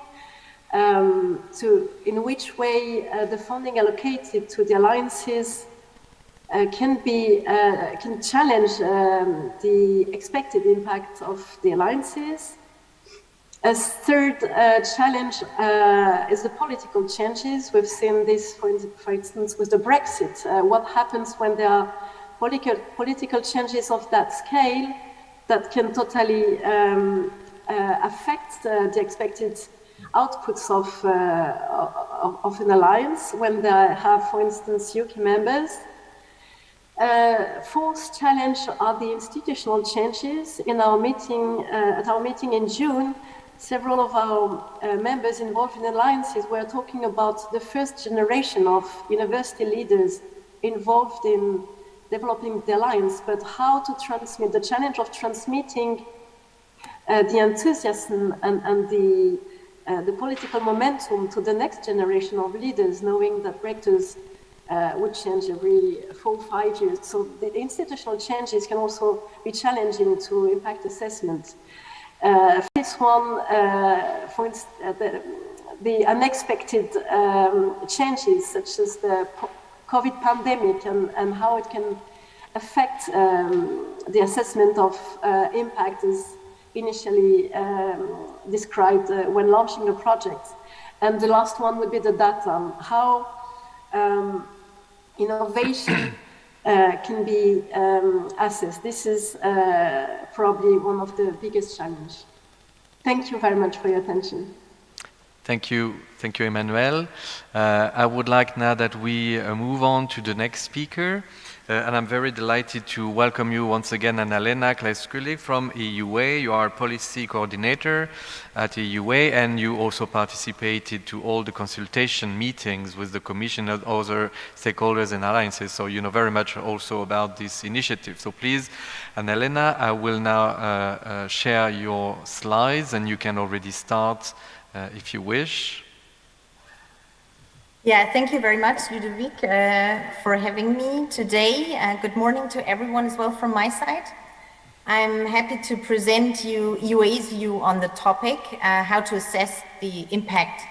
in which way the funding allocated to the alliances can challenge the expected impact of the alliances. A third challenge is the political changes. We've seen this, for instance, with the Brexit. What happens when there are political changes of that scale that can totally affect the expected outputs of an alliance when they have, for instance, UK members. Fourth challenge are the institutional changes. In our meeting, at our meeting in June, several of our members involved in alliances were talking about the first generation of university leaders involved in developing the alliance, but how to transmit, the challenge of transmitting the enthusiasm and the political momentum to the next generation of leaders, knowing that rectors would change every 4 or 5 years. So the institutional changes can also be challenging to impact assessment. This one, for instance, the unexpected changes, such as the COVID pandemic and how it can affect the assessment of impact as initially described when launching a project. And the last one would be the data, how innovation can be assessed. This is probably one of the biggest challenges. Thank you very much for your attention. Thank you, Emmanuel. I would like now that we move on to the next speaker. And I'm very delighted to welcome you once again, Annalena Kleiskulik from EUA. You are policy coordinator at EUA, and you also participated to all the consultation meetings with the Commission and other stakeholders and alliances. So you know very much also about this initiative. So please, Annalena, I will now share your slides, and you can already start if you wish. Yeah, thank you very much, Ludovic, for having me today. Good morning to everyone as well from my side. I'm happy to present you EUA's view on the topic, how to assess the impact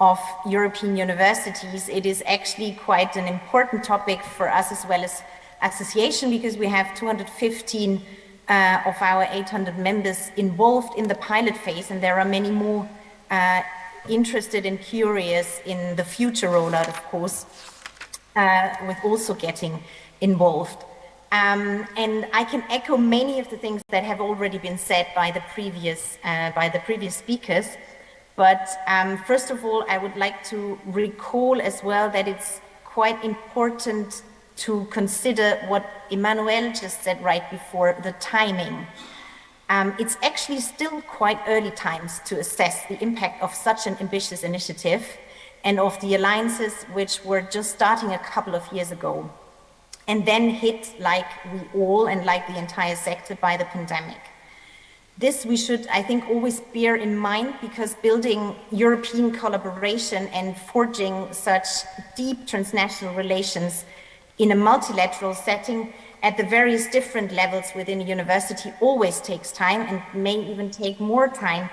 of European universities. It is actually quite an important topic for us as well as association, because we have 215 of our 800 members involved in the pilot phase, and there are many more interested and curious in the future rollout, of course, with also getting involved. And I can echo many of the things that have already been said by the previous speakers. But first of all, I would like to recall as well that it's quite important to consider what Emmanuel just said right before, the timing. It's actually still quite early times to assess the impact of such an ambitious initiative and of the alliances which were just starting a couple of years ago and then hit, like we all and like the entire sector, by the pandemic. This we should, I think, always bear in mind, because building European collaboration and forging such deep transnational relations in a multilateral setting at the various different levels within a university always takes time, and may even take more time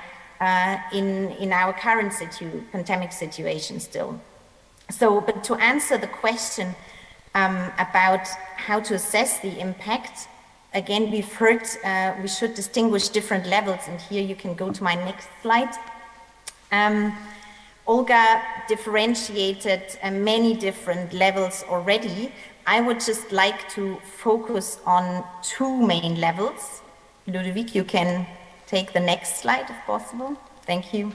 in our current pandemic situation still. So, but to answer the question about how to assess the impact, again, we've heard we should distinguish different levels, and here you can go to my next slide. Olga differentiated many different levels already. I would just like to focus on two main levels. Ludovic, you can take the next slide if possible. Thank you.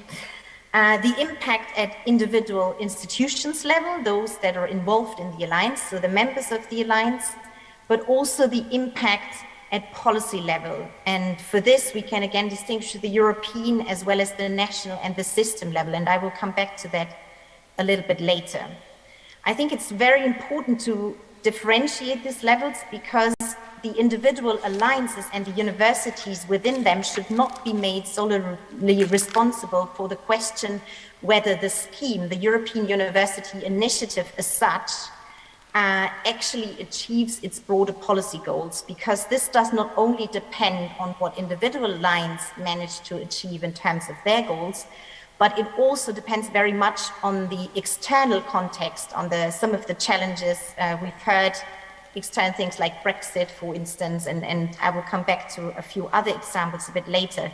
The impact at individual institutions level, those that are involved in the alliance, so the members of the alliance, but also the impact at policy level. And for this, we can again distinguish the European as well as the national and the system level, and I will come back to that a little bit later. I think it's very important to differentiate these levels, because the individual alliances and the universities within them should not be made solely responsible for the question whether the scheme, the European University Initiative as such, actually achieves its broader policy goals, because this does not only depend on what individual alliances manage to achieve in terms of their goals, but it also depends very much on the external context, on some of the challenges we've heard, external things like Brexit, for instance, and I will come back to a few other examples a bit later.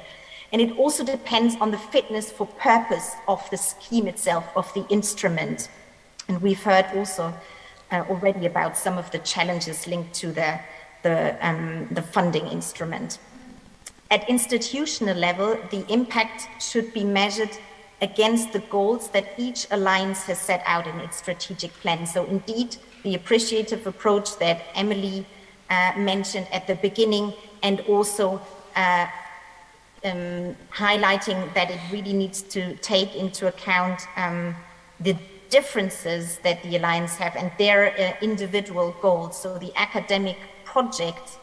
And it also depends on the fitness for purpose of the scheme itself, of the instrument. And we've heard also already about some of the challenges linked to the funding instrument. At institutional level, the impact should be measured against the goals that each alliance has set out in its strategic plan. So indeed, the appreciative approach that Emily mentioned at the beginning, and also highlighting that it really needs to take into account the differences that the alliance have and their individual goals. So the academic project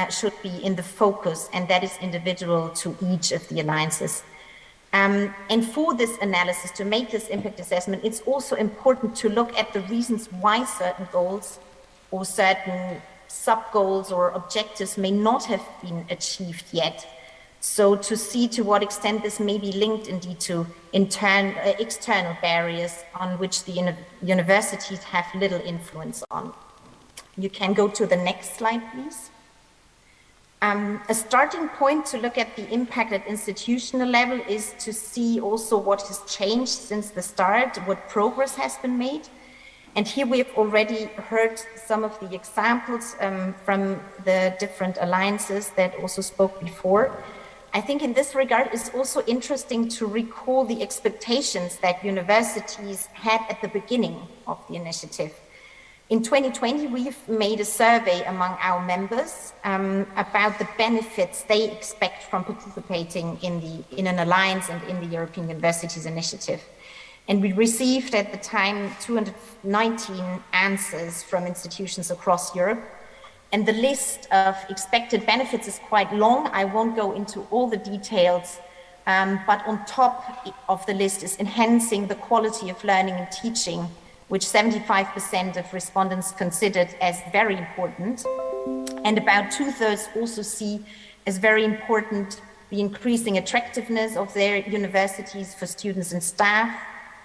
should be in the focus, and that is individual to each of the alliances. And for this analysis, to make this impact assessment, it's also important to look at the reasons why certain goals or certain sub-goals or objectives may not have been achieved yet. So to see to what extent this may be linked indeed to external barriers on which the universities have little influence on. You can go to the next slide, please. A starting point to look at the impact at institutional level is to see also what has changed since the start, what progress has been made. And here we have already heard some of the examples from the different alliances that also spoke before. I think in this regard, it's also interesting to recall the expectations that universities had at the beginning of the initiative. In 2020, we've made a survey among our members about the benefits they expect from participating in an alliance and in the European Universities Initiative. And we received at the time 219 answers from institutions across Europe. And the list of expected benefits is quite long. I won't go into all the details, but on top of the list is enhancing the quality of learning and teaching, which 75% of respondents considered as very important. And about 2/3 also see as very important the increasing attractiveness of their universities for students and staff,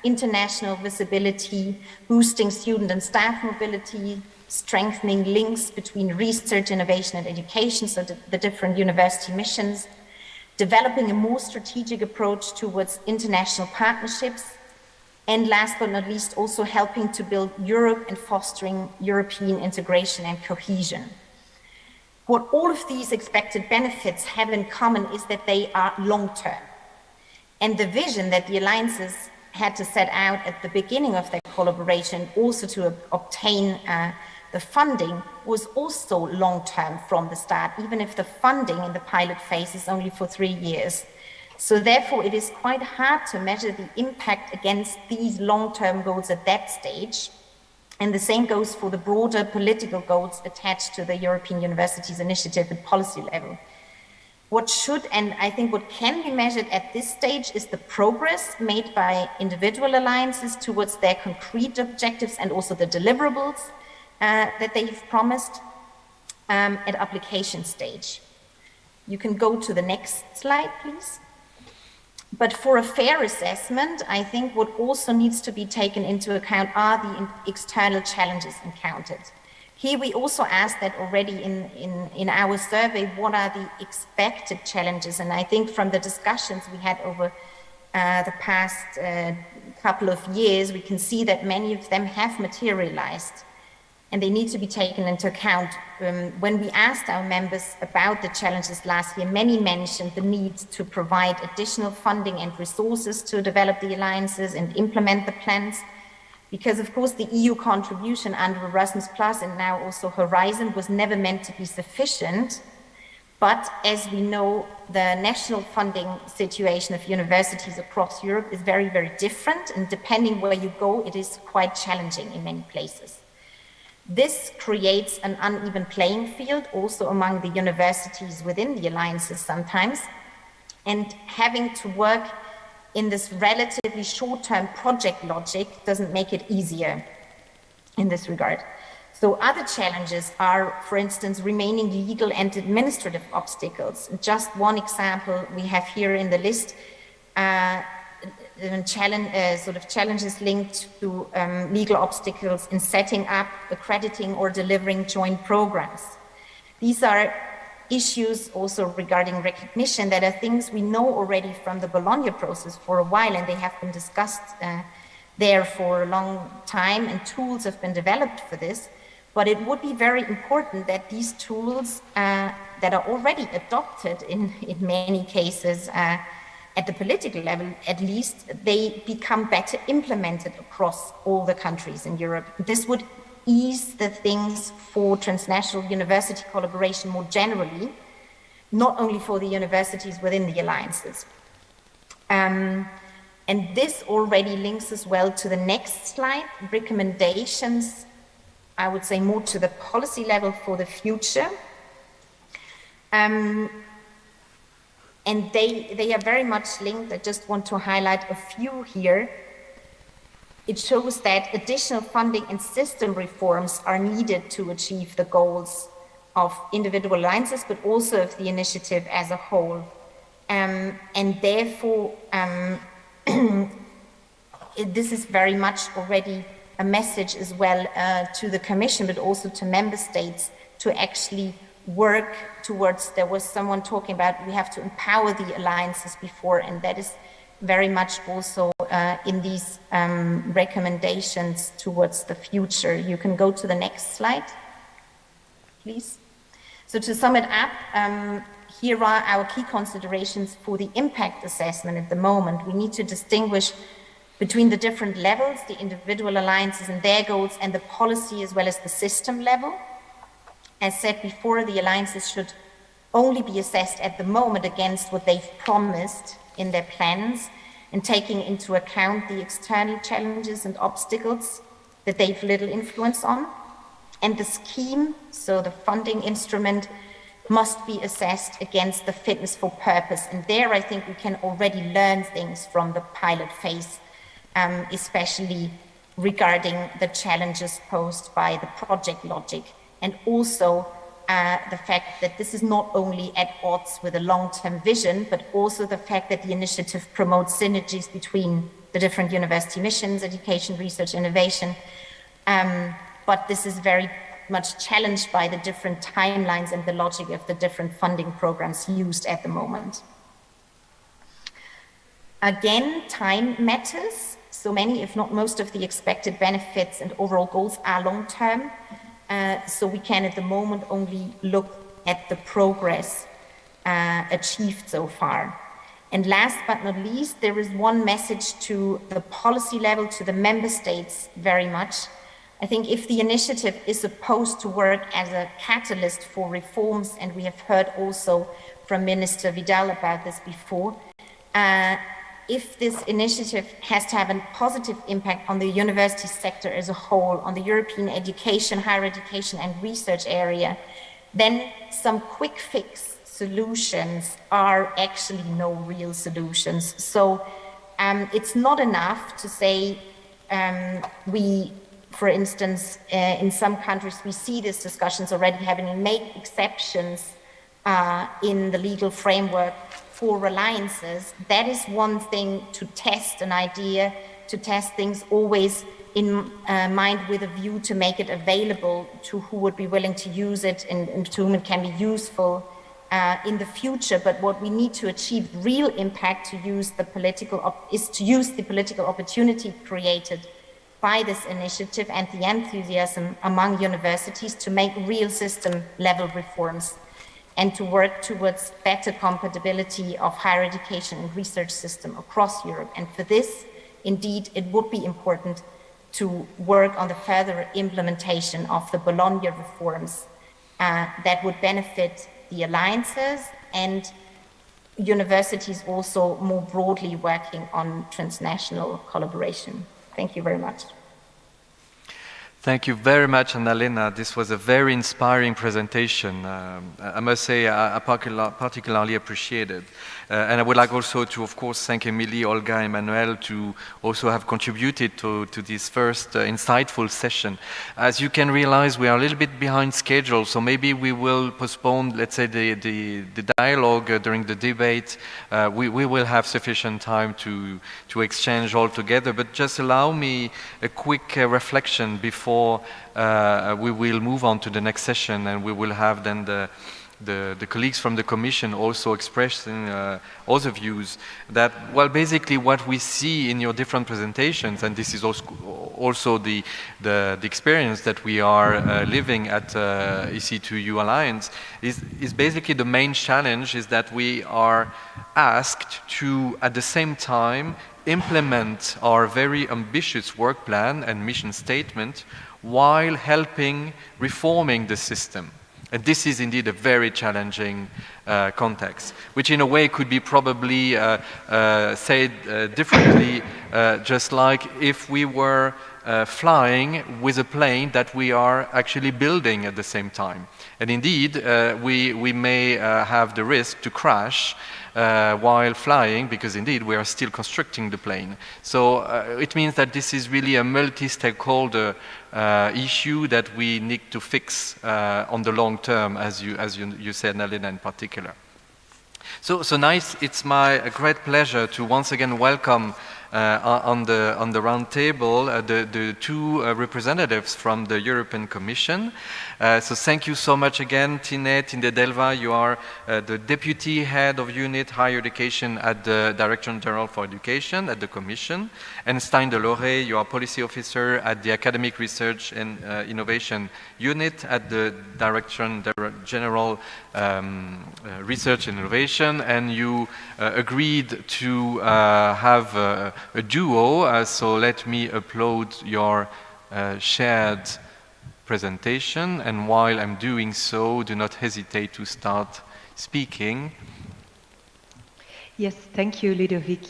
international visibility, boosting student and staff mobility, strengthening links between research, innovation, and education, so the different university missions, developing a more strategic approach towards international partnerships, and last but not least, also helping to build Europe and fostering European integration and cohesion. What all of these expected benefits have in common is that they are long-term. And the vision that the alliances had to set out at the beginning of their collaboration, also to obtain the funding, was also long-term from the start, even if the funding in the pilot phase is only for 3 years. So therefore, it is quite hard to measure the impact against these long-term goals at that stage. And the same goes for the broader political goals attached to the European Universities Initiative at policy level. What should, and I think what can be measured at this stage, is the progress made by individual alliances towards their concrete objectives and also the deliverables that they've promised at application stage. You can go to the next slide, please. But for a fair assessment, I think what also needs to be taken into account are the external challenges encountered. Here we also asked that already in our survey, what are the expected challenges? And I think from the discussions we had over the past couple of years, we can see that many of them have materialized and they need to be taken into account. When we asked our members about the challenges last year, many mentioned the need to provide additional funding and resources to develop the alliances and implement the plans. Because of course the EU contribution under Erasmus Plus and now also Horizon was never meant to be sufficient. But as we know, the national funding situation of universities across Europe is very, very different. And depending where you go, it is quite challenging in many places. This creates an uneven playing field also among the universities within the alliances sometimes. And having to work in this relatively short-term project logic doesn't make it easier in this regard. So other challenges are, for instance, remaining legal and administrative obstacles. Just one example we have here in the list, challenges linked to legal obstacles in setting up, accrediting, or delivering joint programs. These are issues also regarding recognition that are things we know already from the Bologna process for a while, and they have been discussed there for a long time, and tools have been developed for this. But it would be very important that these tools that are already adopted in many cases at the political level, at least, they become better implemented across all the countries in Europe. This would ease the things for transnational university collaboration more generally, not only for the universities within the alliances. And this already links as well to the next slide, recommendations, I would say more to the policy level for the future. And they are very much linked. I just want to highlight a few here. It shows that additional funding and system reforms are needed to achieve the goals of individual alliances, but also of the initiative as a whole. And therefore, this is very much already a message as well to the Commission, but also to member states, to actually work towards, there was someone talking about we have to empower the alliances before, and that is very much also in these recommendations towards the future. You can go to the next slide, please. So to sum it up, here are our key considerations for the impact assessment at the moment. We need to distinguish between the different levels, the individual alliances and their goals, and the policy as well as the system level. As said before, the alliances should only be assessed at the moment against what they've promised in their plans, and taking into account the external challenges and obstacles that they've little influence on. And the scheme, so the funding instrument, must be assessed against the fitness for purpose. And there I think we can already learn things from the pilot phase, especially regarding the challenges posed by the project logic, and also the fact that this is not only at odds with a long-term vision, but also the fact that the initiative promotes synergies between the different university missions, education, research, innovation. But this is very much challenged by the different timelines and the logic of the different funding programs used at the moment. Again, time matters. So many, if not most, of the expected benefits and overall goals are long-term. So we can at the moment only look at the progress achieved so far. And last but not least, there is one message to the policy level, to the member states very much. I think if the initiative is supposed to work as a catalyst for reforms, and we have heard also from Minister Vidal about this before, if this initiative has to have a positive impact on the university sector as a whole, on the European education, higher education and research area, then some quick fix solutions are actually no real solutions. So it's not enough to say for instance, in some countries, we see these discussions already happening, make exceptions in the legal framework for alliances. That is one thing, to test an idea, to test things always in mind with a view to make it available to who would be willing to use it and to whom it can be useful in the future. But what we need to achieve real impact to use the political opportunity created by this initiative and the enthusiasm among universities to make real system level reforms and to work towards better compatibility of higher education and research system across Europe. And for this, indeed, it would be important to work on the further implementation of the Bologna reforms that would benefit the alliances and universities also more broadly working on transnational collaboration. Thank you very much. Thank you very much, Annalena. This was a very inspiring presentation. I must say I particularly appreciate it. And I would like also to, of course, thank Emilie, Olga, Emmanuel to also have contributed to this first insightful session. As you can realize, we are a little bit behind schedule, so maybe we will postpone, let's say, the dialogue during the debate. We will have sufficient time to exchange all together, but just allow me a quick reflection before we will move on to the next session, and we will have then the colleagues from the Commission also expressing other views that, well, basically what we see in your different presentations, and this is also the experience that we are living at EC2U Alliance, is basically the main challenge is that we are asked to, at the same time, implement our very ambitious work plan and mission statement while helping reforming the system. And this is indeed a very challenging context, which in a way could be probably said differently, just like if we were flying with a plane that we are actually building at the same time. And indeed, we may have the risk to crash while flying, because indeed we are still constructing the plane. So it means that this is really a multi-stakeholder issue that we need to fix on the long term, as you said, Nalina, in particular. So nice, it's my great pleasure to once again welcome on the round table the two representatives from the European Commission. So thank you so much again, Tine Delva. You are the Deputy Head of Unit Higher Education at the Direction General for Education at the Commission. And Stein Delore, you are Policy Officer at the Academic Research and Innovation Unit at the Direction General Research and Innovation. And you agreed to have a duo, so let me upload your shared presentation, and while I'm doing so, do not hesitate to start speaking. Yes, thank you, Ludovic.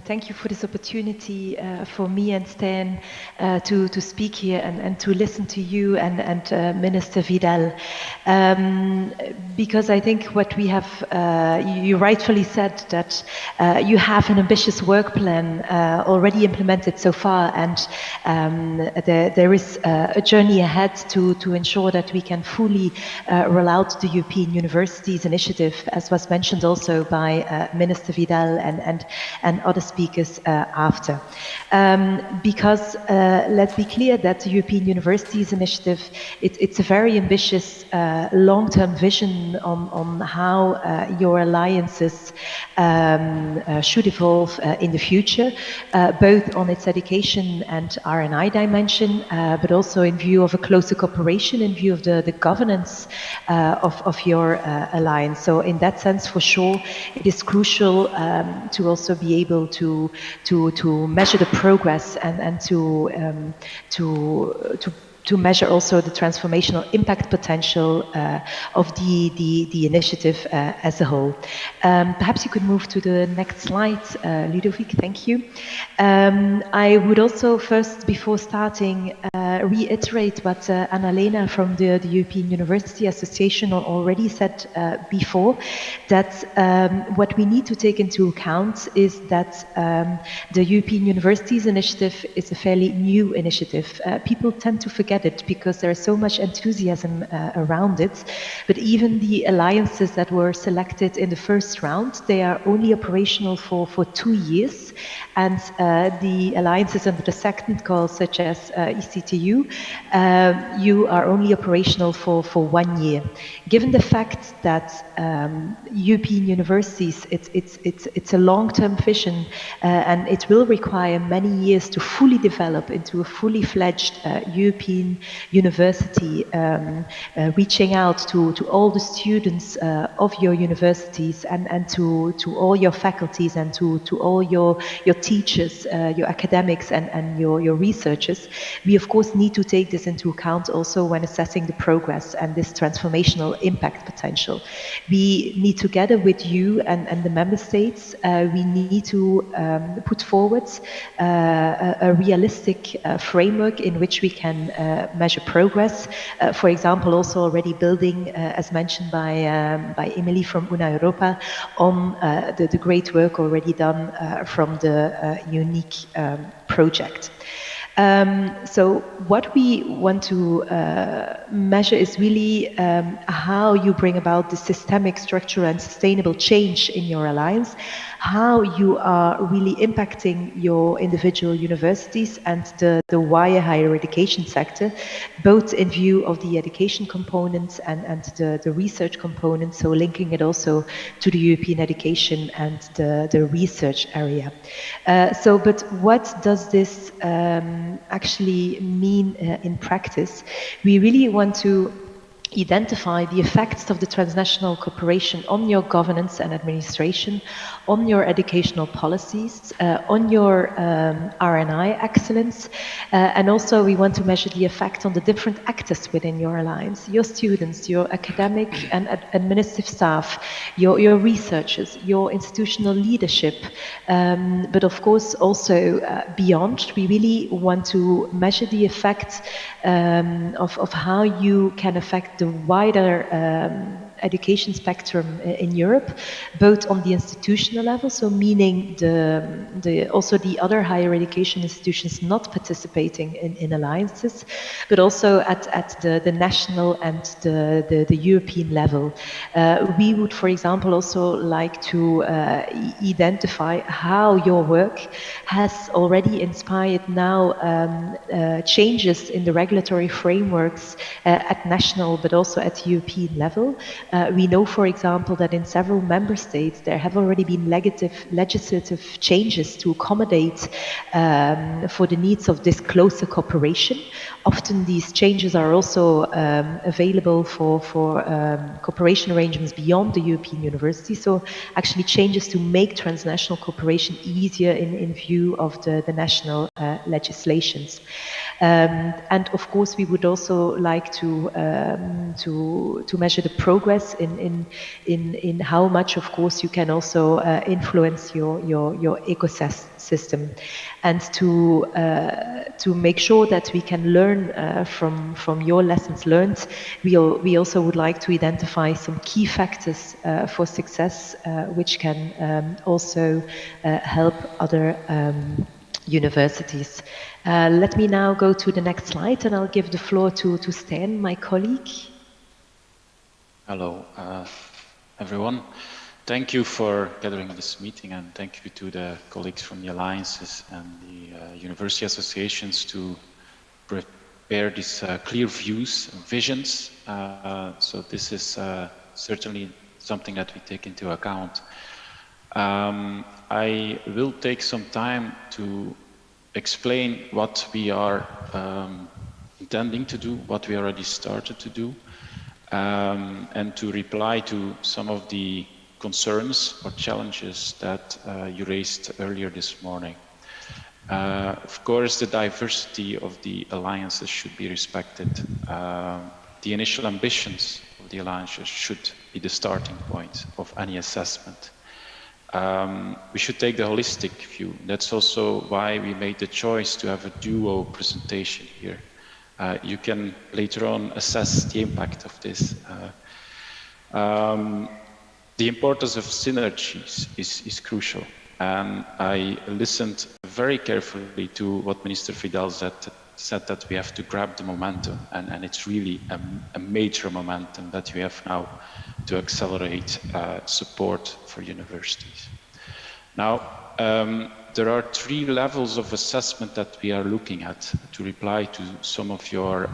Thank you for this opportunity for me and Stan to speak here and to listen to you and Minister Vidal. Because I think what we have, you rightfully said that you have an ambitious work plan already implemented so far, and there is a journey ahead to ensure that we can fully roll out the European Universities Initiative, as was mentioned also by Minister Vidal and other speakers after. Because let's be clear that the European Universities Initiative, it's a very ambitious long-term vision on how your alliances should evolve in the future, both on its education and R&I dimension, but also in view of a closer cooperation, in view of the governance of your alliance. So in that sense, for sure, it is crucial to also be able to measure the progress and to measure also the transformational impact potential of the initiative as a whole. Perhaps you could move to the next slide, Ludovic, thank you. I would also first, before starting, reiterate what Anna-Lena from the European University Association already said before, that what we need to take into account is that the European Universities Initiative is a fairly new initiative. People tend to forget it because there is so much enthusiasm around it, but even the alliances that were selected in the first round, they are only operational for 2 years, and the alliances under the second call, such as EC2U, you are only operational for 1 year. Given the fact that European universities, it's a long-term vision, and it will require many years to fully develop into a fully fledged European university, reaching out to all the students of your universities and to all your faculties and to all your teachers, your academics and your researchers. We of course need to take this into account also when assessing the progress and this transformational impact potential. We need, together with you and the member states, we need to put forward a realistic framework in which we can measure progress. For example, also already building, as mentioned by Emily from Una Europa, on the great work already done from the unique project. So what we want to measure is really how you bring about the systemic, structural and sustainable change in your alliance, how you are really impacting your individual universities and the wider higher education sector, both in view of the education components and the research components, so linking it also to the European education and the research area. But what does this actually mean in practice? We really want to identify the effects of the transnational cooperation on your governance and administration, on your educational policies, on your R&I excellence, and also we want to measure the effect on the different actors within your alliance, your students, your academic and administrative staff, your researchers, your institutional leadership, but of course also beyond. We really want to measure the effect of how you can affect the wider education spectrum in Europe, both on the institutional level, so meaning also the other higher education institutions not participating in alliances, but also at the national and the European level. We would, for example, also like to identify how your work has already inspired now changes in the regulatory frameworks at national but also at European level. We know, for example, that in several member states there have already been legislative changes to accommodate for the needs of this closer cooperation. Often these changes are also available for cooperation arrangements beyond the European university, so actually changes to make transnational cooperation easier in view of the national legislations. And of course we would also like to measure the progress in how much, of course, you can also influence your ecosystem, and to make sure that we can learn from your lessons learned. We also would like to identify some key factors for success, which can also help other universities. Let me now go to the next slide, and I'll give the floor to Stan, my colleague. Hello, everyone. Thank you for gathering this meeting, and thank you to the colleagues from the alliances and the university associations to prepare these clear views and visions. So this is certainly something that we take into account. I will take some time to explain what we are intending to do, what we already started to do, and to reply to some of the concerns or challenges that you raised earlier this morning. Of course, the diversity of the alliances should be respected. The initial ambitions of the alliances should be the starting point of any assessment. We should take the holistic view. That's also why we made the choice to have a duo presentation here. You can later on assess the impact of this. The importance of synergies is crucial. And I listened very carefully to what Minister Fidel said that we have to grab the momentum, and it's really a major momentum that we have now to accelerate support for universities. Now, there are 3 levels of assessment that we are looking at to reply to some of your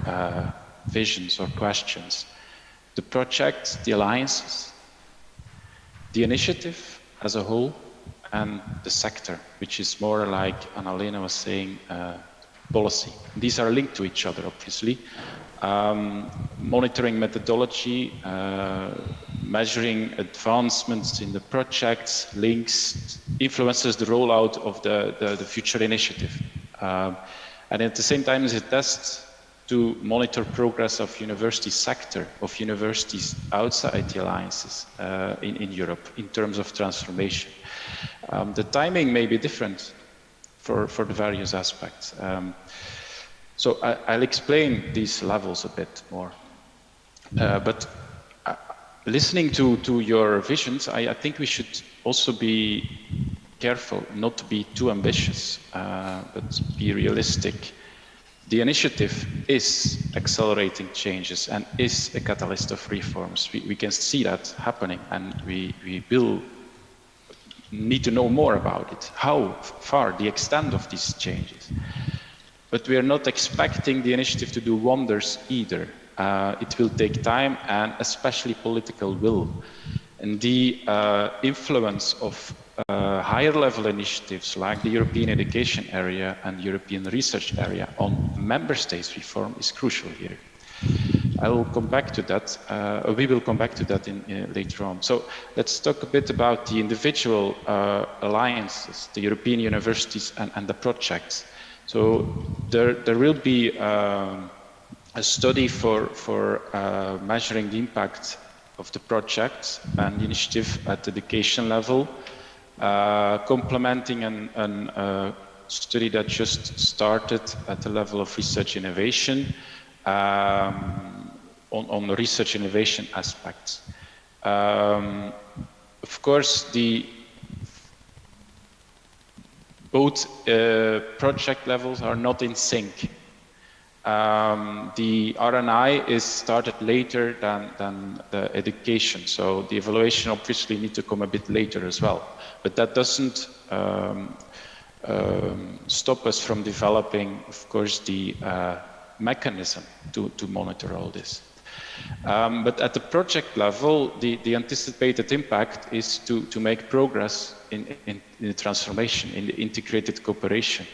visions or questions. The project, the alliances, the initiative as a whole, and the sector, which is more like Annalena was saying, policy. These are linked to each other, obviously. Monitoring methodology, measuring advancements in the projects, links, influences the rollout of the future initiative. And at the same time, it's a test to monitor progress of university sector, of universities outside the alliances in Europe in terms of transformation. The timing may be different for the various aspects. So I'll explain these levels a bit more. But listening to your visions, I think we should also be careful not to be too ambitious, but be realistic. The initiative is accelerating changes and is a catalyst of reforms. We can see that happening, and we will need to know more about it, how far, the extent of these changes. But we are not expecting the initiative to do wonders either. It will take time and especially political will. And the influence of higher level initiatives like the European education area and European research area on member states reform is crucial here. I will come back to that. We will come back to that later on. So let's talk a bit about the individual alliances, the European universities and the projects. So there will be a study for measuring the impact of the project and the initiative at the education level, complementing a study that just started at the level of research innovation on the research innovation aspects. Of course, both project levels are not in sync. The RNI is started later than the education, so the evaluation obviously needs to come a bit later as well. But that doesn't stop us from developing, of course, the mechanism to monitor all this. But at the project level, the anticipated impact is to make progress in the transformation, in the integrated cooperation,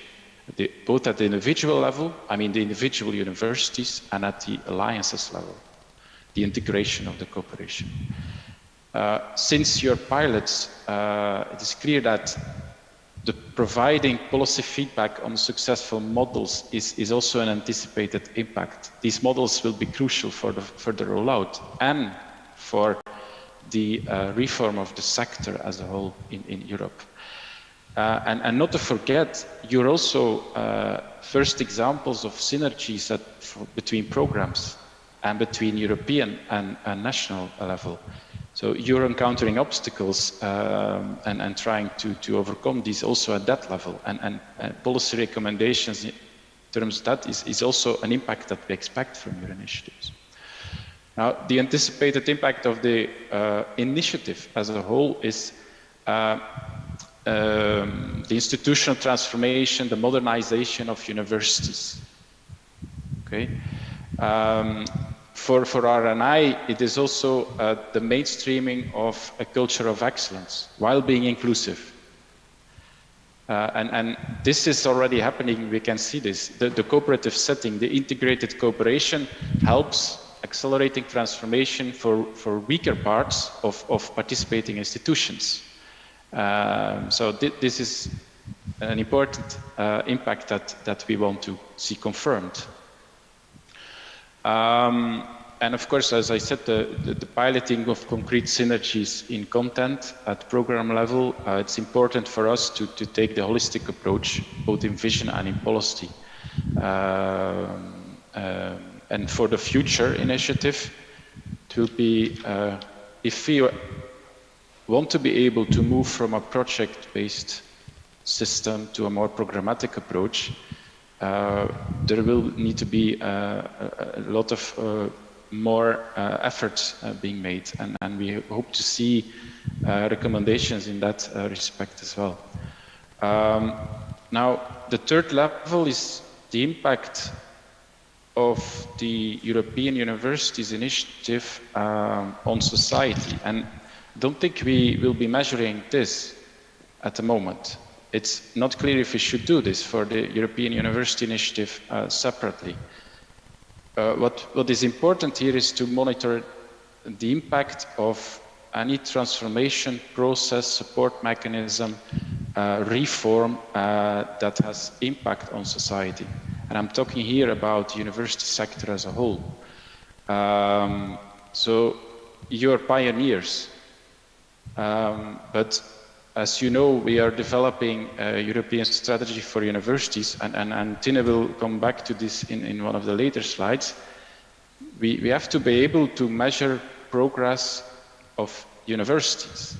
both at the individual level, I mean the individual universities, and at the alliances level, the integration of the cooperation. Since your pilots, it is clear that the providing policy feedback on successful models is also an anticipated impact. These models will be crucial for the further rollout and for the reform of the sector as a whole in Europe. And not to forget, you're also first examples of synergies between programs and between European and national level. So you're encountering obstacles and trying to overcome these also at that level. And policy recommendations in terms of that is also an impact that we expect from your initiatives. Now, the anticipated impact of the initiative as a whole is the institutional transformation, the modernization of universities. Okay. For RNI, it is also the mainstreaming of a culture of excellence while being inclusive. And this is already happening, we can see this. The cooperative setting, the integrated cooperation helps accelerating transformation for weaker parts of participating institutions. So this is an important impact that we want to see confirmed. And of course, as I said, the piloting of concrete synergies in content at program level, it's important for us to take the holistic approach, both in vision and in policy. And for the future initiative, it will be, if we want to be able to move from a project-based system to a more programmatic approach, there will need to be a lot of more efforts being made, and we hope to see recommendations in that respect as well. Now, the third level is the impact of the European Universities Initiative on society, and I don't think we will be measuring this at the moment. It's not clear if we should do this for the European University Initiative separately. What is important here is to monitor the impact of any transformation process, support mechanism, reform that has impact on society. And I'm talking here about the university sector as a whole. So you're pioneers, but as you know, we are developing a European strategy for universities, and Tine will come back to this in one of the later slides. We have to be able to measure progress of universities.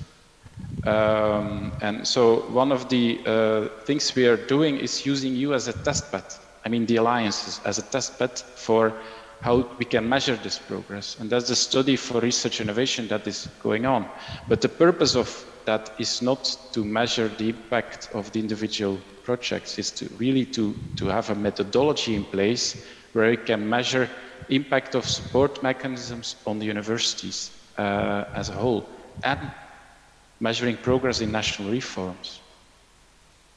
And so one of the things we are doing is using you as a test bed. I mean, the alliances as a test bed for how we can measure this progress. And that's the study for research innovation that is going on. But the purpose of that is not to measure the impact of the individual projects. It's to really to have a methodology in place where we can measure impact of support mechanisms on the universities as a whole, and measuring progress in national reforms,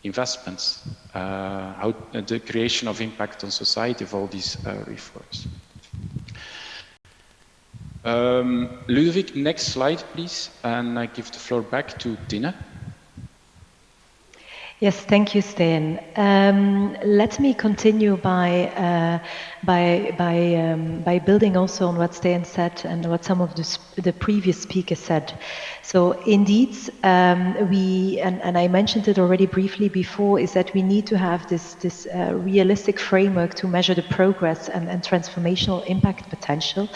investments, how the creation of impact on society of all these reforms. Ludovic, next slide, please, and I give the floor back to Tine. Yes, thank you, Steen. Let me continue by building also on what Steen said and what some of the previous speakers said. So indeed, and I mentioned it already briefly before, is that we need to have this realistic framework to measure the progress and transformational impact potential.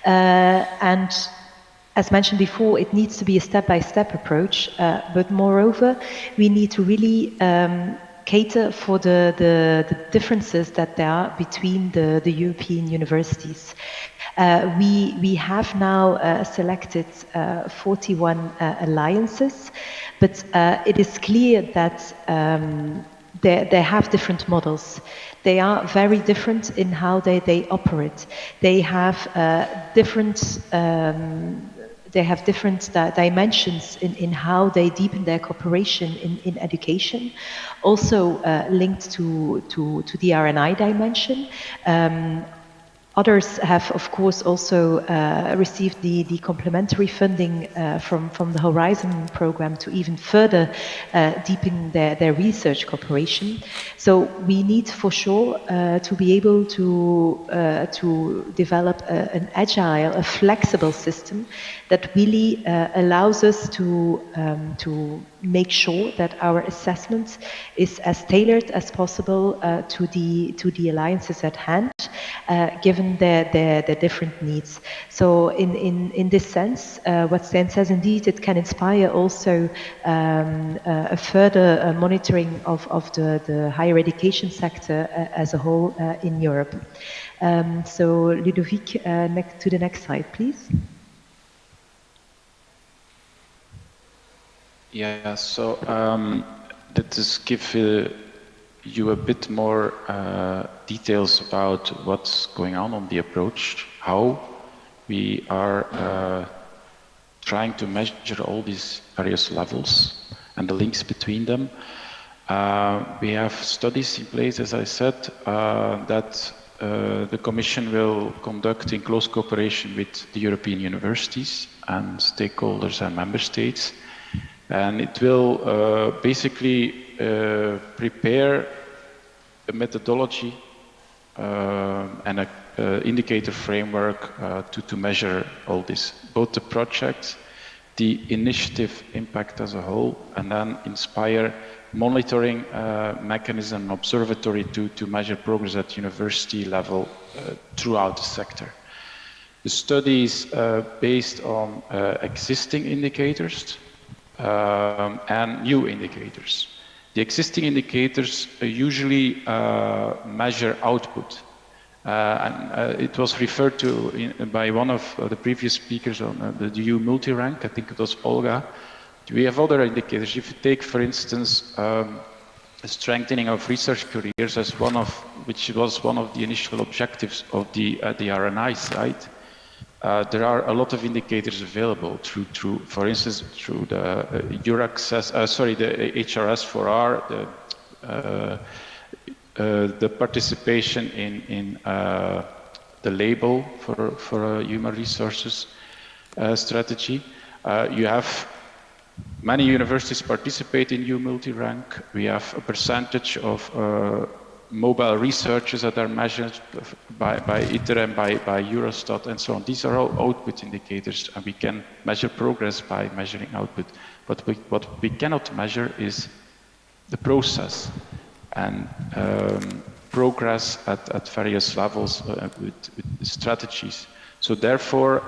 And as mentioned before, it needs to be a step-by-step approach, but moreover, we need to really cater for the differences that there are between the European universities. We have now selected 41 alliances, but it is clear that they have different models. They are very different in how they operate. They have different dimensions in how they deepen their cooperation in education, also linked to the R&I dimension. Others have, of course, also received the complementary funding from the Horizon program to even further deepen their research cooperation. So we need for sure to be able to develop an agile, a flexible system that really allows us to make sure that our assessment is as tailored as possible to the alliances at hand, given their different needs. So in this sense, what Stan says, indeed, it can inspire also a further monitoring of the higher education sector as a whole in Europe. So Ludovic, to the next slide, please. Yeah, so let us give you a bit more details about what's going on the approach, how we are trying to measure all these various levels and the links between them. We have studies in place, as I said, that the Commission will conduct in close cooperation with the European universities and stakeholders and member states. And it will basically prepare a methodology and an indicator framework to measure all this, both the project, the initiative impact as a whole, and then inspire monitoring mechanism, observatory to measure progress at university level throughout the sector. The study is based on existing indicators, and new indicators. The existing indicators usually measure output. It was referred to by one of the previous speakers on the EU multi-rank, I think it was Olga. We have other indicators. If you take, for instance, strengthening of research careers as which was one of the initial objectives of the R&I side, there are a lot of indicators available through for instance, through the the HRS4R, the participation in the label for human resources strategy. You have many universities participate in EU multi-rank. We have a percentage of mobile researchers that are measured by ITER and by Eurostat and so on. These are all output indicators, and we can measure progress by measuring output. But what we cannot measure is the process and progress at various levels with strategies. So therefore,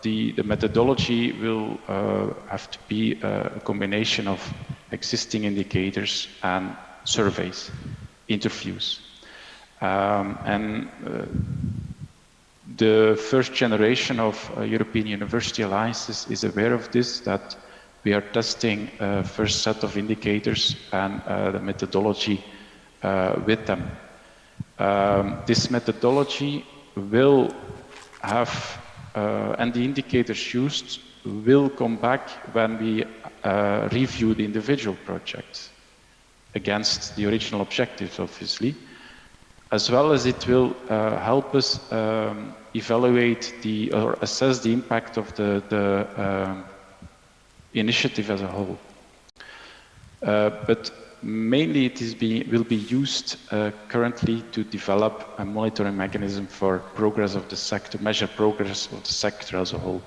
the methodology will have to be a combination of existing indicators and surveys, interviews. The first generation of European University Alliances is aware of this, that we are testing first set of indicators and the methodology with them. This methodology will have, and the indicators used will come back when we review the individual projects against the original objectives, obviously, as well as it will help us evaluate or assess the impact of the initiative as a whole. But mainly it will be used currently to develop a monitoring mechanism for progress of the sector, measure progress of the sector as a whole.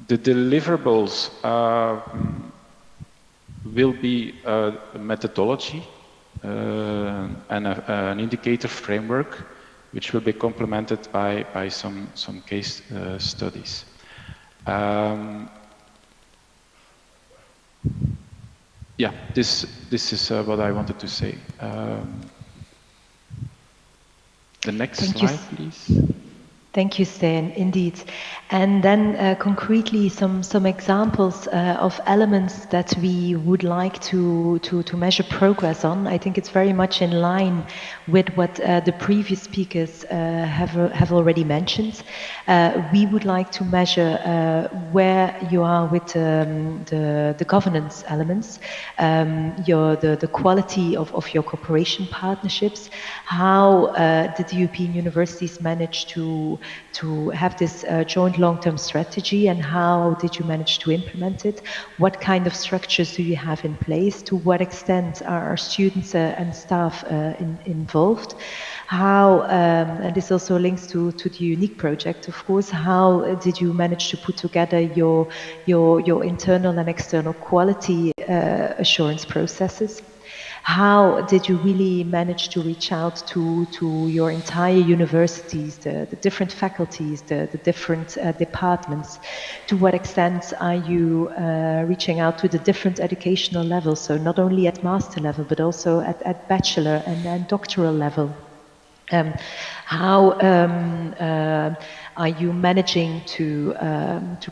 The deliverables will be a methodology and an indicator framework which will be complemented by some case studies. Yeah, this is what I wanted to say. The next slide, please. Thank you, Stan, indeed. And then concretely some examples of elements that we would like to measure progress on. I think it's very much in line with what the previous speakers have already mentioned. We would like to measure where you are with the governance elements, the quality of your cooperation partnerships. How did the European universities manage to have this joint long-term strategy, and how did you manage to implement it? What kind of structures do you have in place? To what extent are students and staff involved? How, and this also links to the unique project, of course, how did you manage to put together your internal and external quality assurance processes? How did you really manage to reach out to your entire universities, the different faculties, the different departments? To what extent are you reaching out to the different educational levels, so not only at master level, but also at bachelor and doctoral level? How are you managing to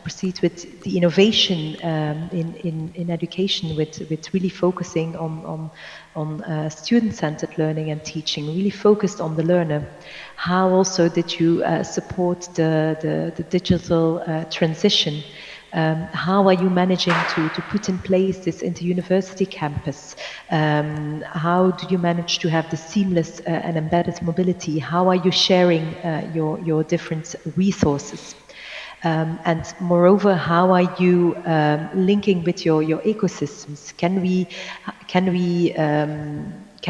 proceed with the innovation in education, with really focusing on student-centered learning and teaching, really focused on the learner? How also did you support the digital transition? How are you managing to put in place this inter-university campus? How do you manage to have the seamless and embedded mobility? How are you sharing your different resources? And moreover, how are you linking with your ecosystems? Can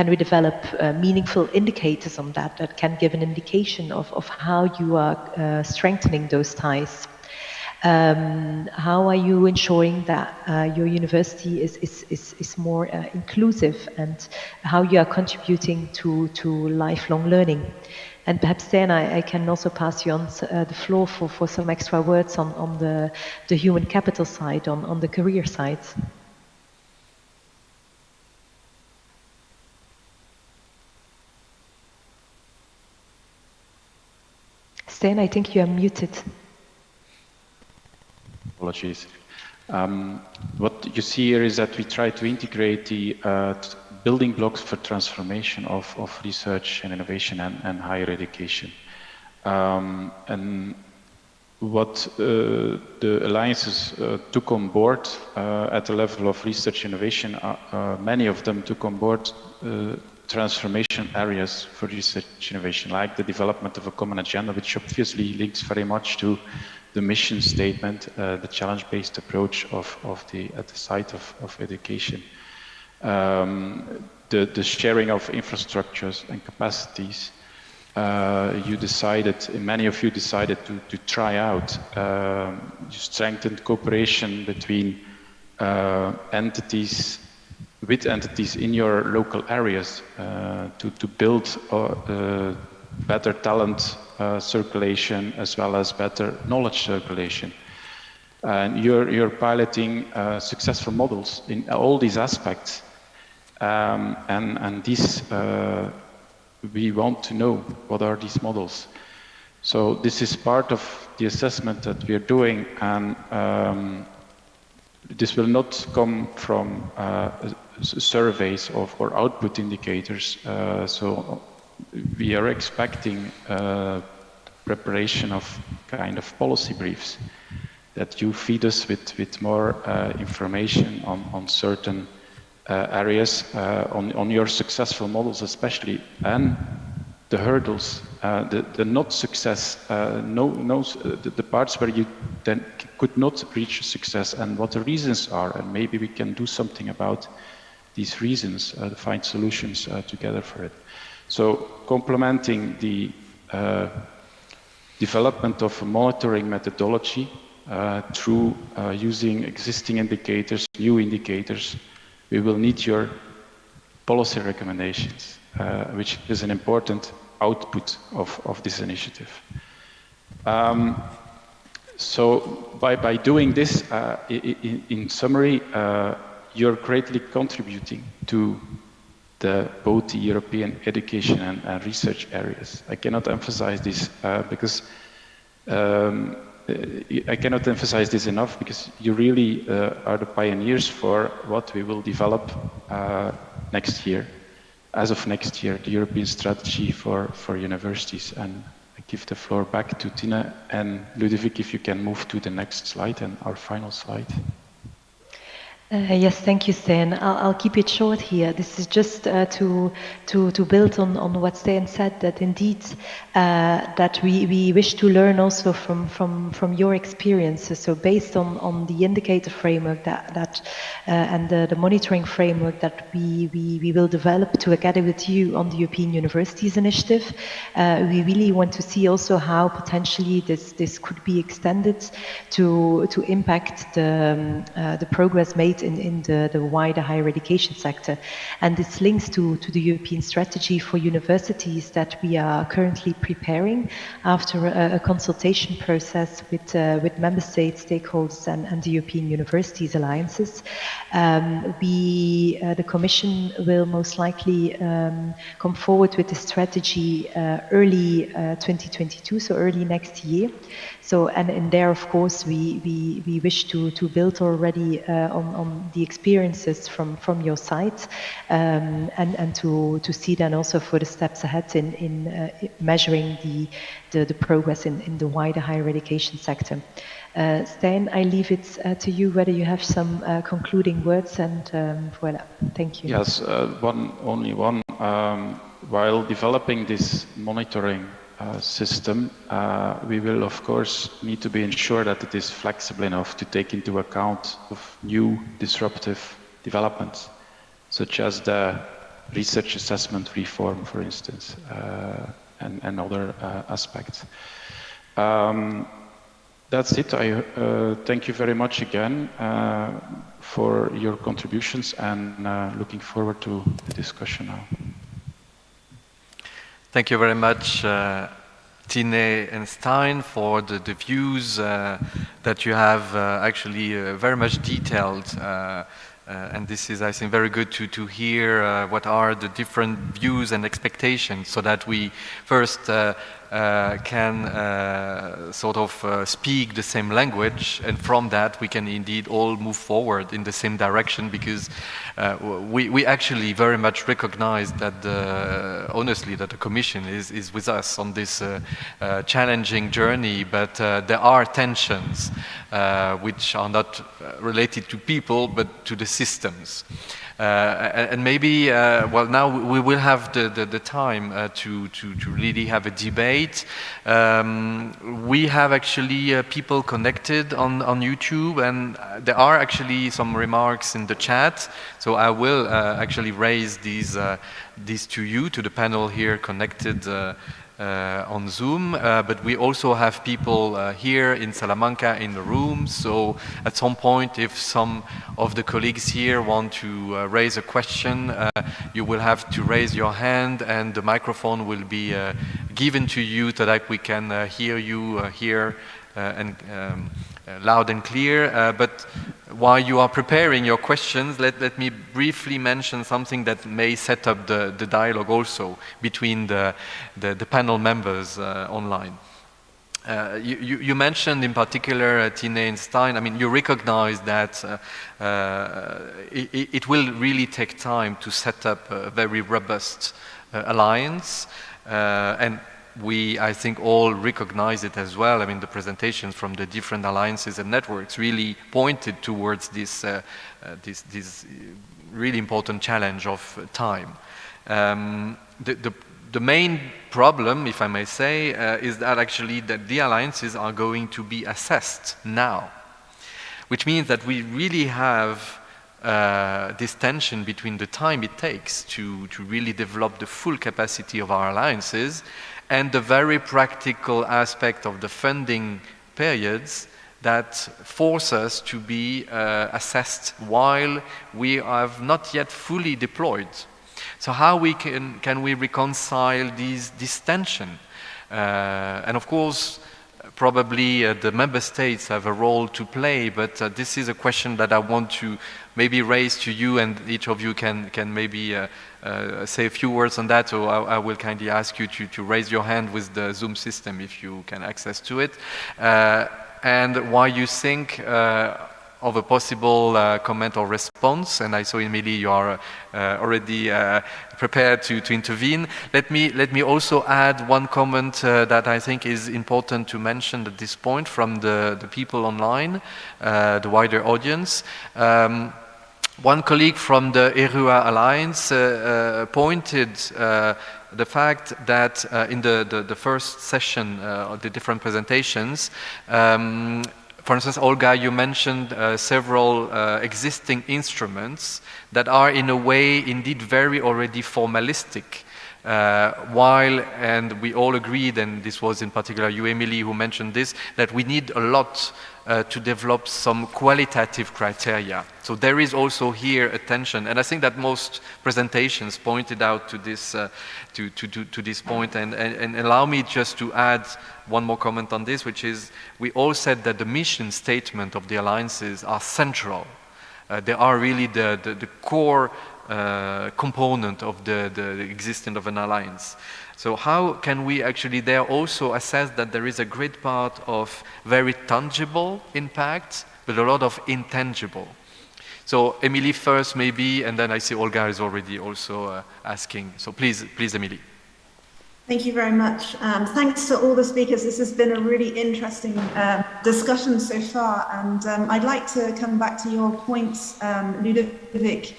we develop meaningful indicators on that can give an indication of how you are strengthening those ties? How are you ensuring that your university is more inclusive, and how you are contributing to lifelong learning? And perhaps then I can also pass you on the floor for some extra words on the human capital side, on the career side. Stan, I think you are muted. Apologies. What you see here is that we try to integrate the building blocks for transformation of research and innovation and higher education. And what the alliances took on board at the level of research innovation, many of them took on board transformation areas for research innovation, like the development of a common agenda, which obviously links very much to the mission statement, the challenge-based approach at the site of education. The sharing of infrastructures and capacities. Many of you decided to try out strengthened cooperation between entities in your local areas to build better talent circulation as well as better knowledge circulation. And you're piloting successful models in all these aspects, and these we want to know what are these models. So this is part of the assessment that we are doing, and this will not come from surveys or output indicators. So we are expecting preparation of kind of policy briefs that you feed us with more information on certain areas, on your successful models especially, and the hurdles, the not success, the parts where you then could not reach success, and what the reasons are, and maybe we can do something about these reasons, find solutions together for it. So complementing the development of a monitoring methodology through using existing indicators, new indicators, we will need your policy recommendations, which is an important output of this initiative. So by doing this, in summary, you're greatly contributing to both the European education and research areas. I cannot emphasize this because I cannot emphasize this enough, because you really are the pioneers for what we will develop next year. As of next year, the European strategy for universities. And I give the floor back to Tine and Ludovic, if you can move to the next slide and our final slide. Yes, thank you, Stan. I'll keep it short here. This is just to build on what Stan said, that indeed that we wish to learn also from your experiences. So based on the indicator framework and the monitoring framework that we will develop together with you on the European Universities Initiative, we really want to see also how potentially this could be extended to impact the progress made in the wider higher education sector. And this links to the European strategy for universities that we are currently preparing after a consultation process with member states, stakeholders and the European Universities Alliances. The Commission will most likely come forward with the strategy early 2022, so early next year. So, and in there, of course, we wish to build already on the experiences from your side, and to see then also for the steps ahead in measuring the progress in the wider higher education sector. Stijn, I leave it to you whether you have some concluding words, and voilà, thank you. Yes, only one. While developing this monitoring system, we will of course need to be ensured that it is flexible enough to take into account of new disruptive developments, such as the research assessment reform, for instance, and other aspects. That's it. I thank you very much again for your contributions, and looking forward to the discussion now. Thank you very much, Tine and Stijn, for the views that you have actually very much detailed. And this is, I think, very good to hear what are the different views and expectations, so that we first can sort of speak the same language, and from that we can indeed all move forward in the same direction, because we actually very much recognize that honestly that the Commission is with us on this challenging journey, but there are tensions which are not related to people but to the systems. And maybe, well, now we will have the time to really have a debate. We have actually people connected on YouTube, and there are actually some remarks in the chat. So I will actually raise these to you, to the panel here connected on Zoom, but we also have people here in Salamanca in the room, so at some point if some of the colleagues here want to raise a question, you will have to raise your hand and the microphone will be given to you so that we can hear you here and loud and clear. But while you are preparing your questions, let me briefly mention something that may set up the dialogue also between the panel members online. You mentioned in particular, Tine and Stijn, I mean, you recognize that it will really take time to set up a very robust alliance, and we, I think, all recognize it as well. I mean, the presentations from the different alliances and networks really pointed towards this really important challenge of time. The main problem, if I may say, is that actually that the alliances are going to be assessed now, which means that we really have this tension between the time it takes to really develop the full capacity of our alliances and the very practical aspect of the funding periods that force us to be assessed while we have not yet fully deployed. So how can we reconcile this tension? And of course, probably the member states have a role to play, but this is a question that I want to maybe raise to you, and each of you can maybe say a few words on that. So I will kindly ask you to raise your hand with the Zoom system if you can access to it, and why you think of a possible comment or response. And I saw, Emily, you are already prepared to intervene. Let me also add one comment that I think is important to mention at this point from the people online, the wider audience. One colleague from the ERUA Alliance pointed the fact that in the first session of the different presentations, for instance, Olga, you mentioned several existing instruments that are in a way indeed very already formalistic. And we all agreed, and this was in particular you, Emily, who mentioned this, that we need a lot to develop some qualitative criteria. So there is also here a tension, and I think that most presentations pointed out to this to this point. And allow me just to add one more comment on this, which is we all said that the mission statement of the alliances are central. They are really the core component of the existence of an alliance. So how can we actually there also assess that there is a great part of very tangible impact, but a lot of intangible? So Emily first maybe, and then I see Olga is already also asking. So please, Emily. Thank you very much. Thanks to all the speakers. This has been a really interesting discussion so far. And I'd like to come back to your points, Ludovic.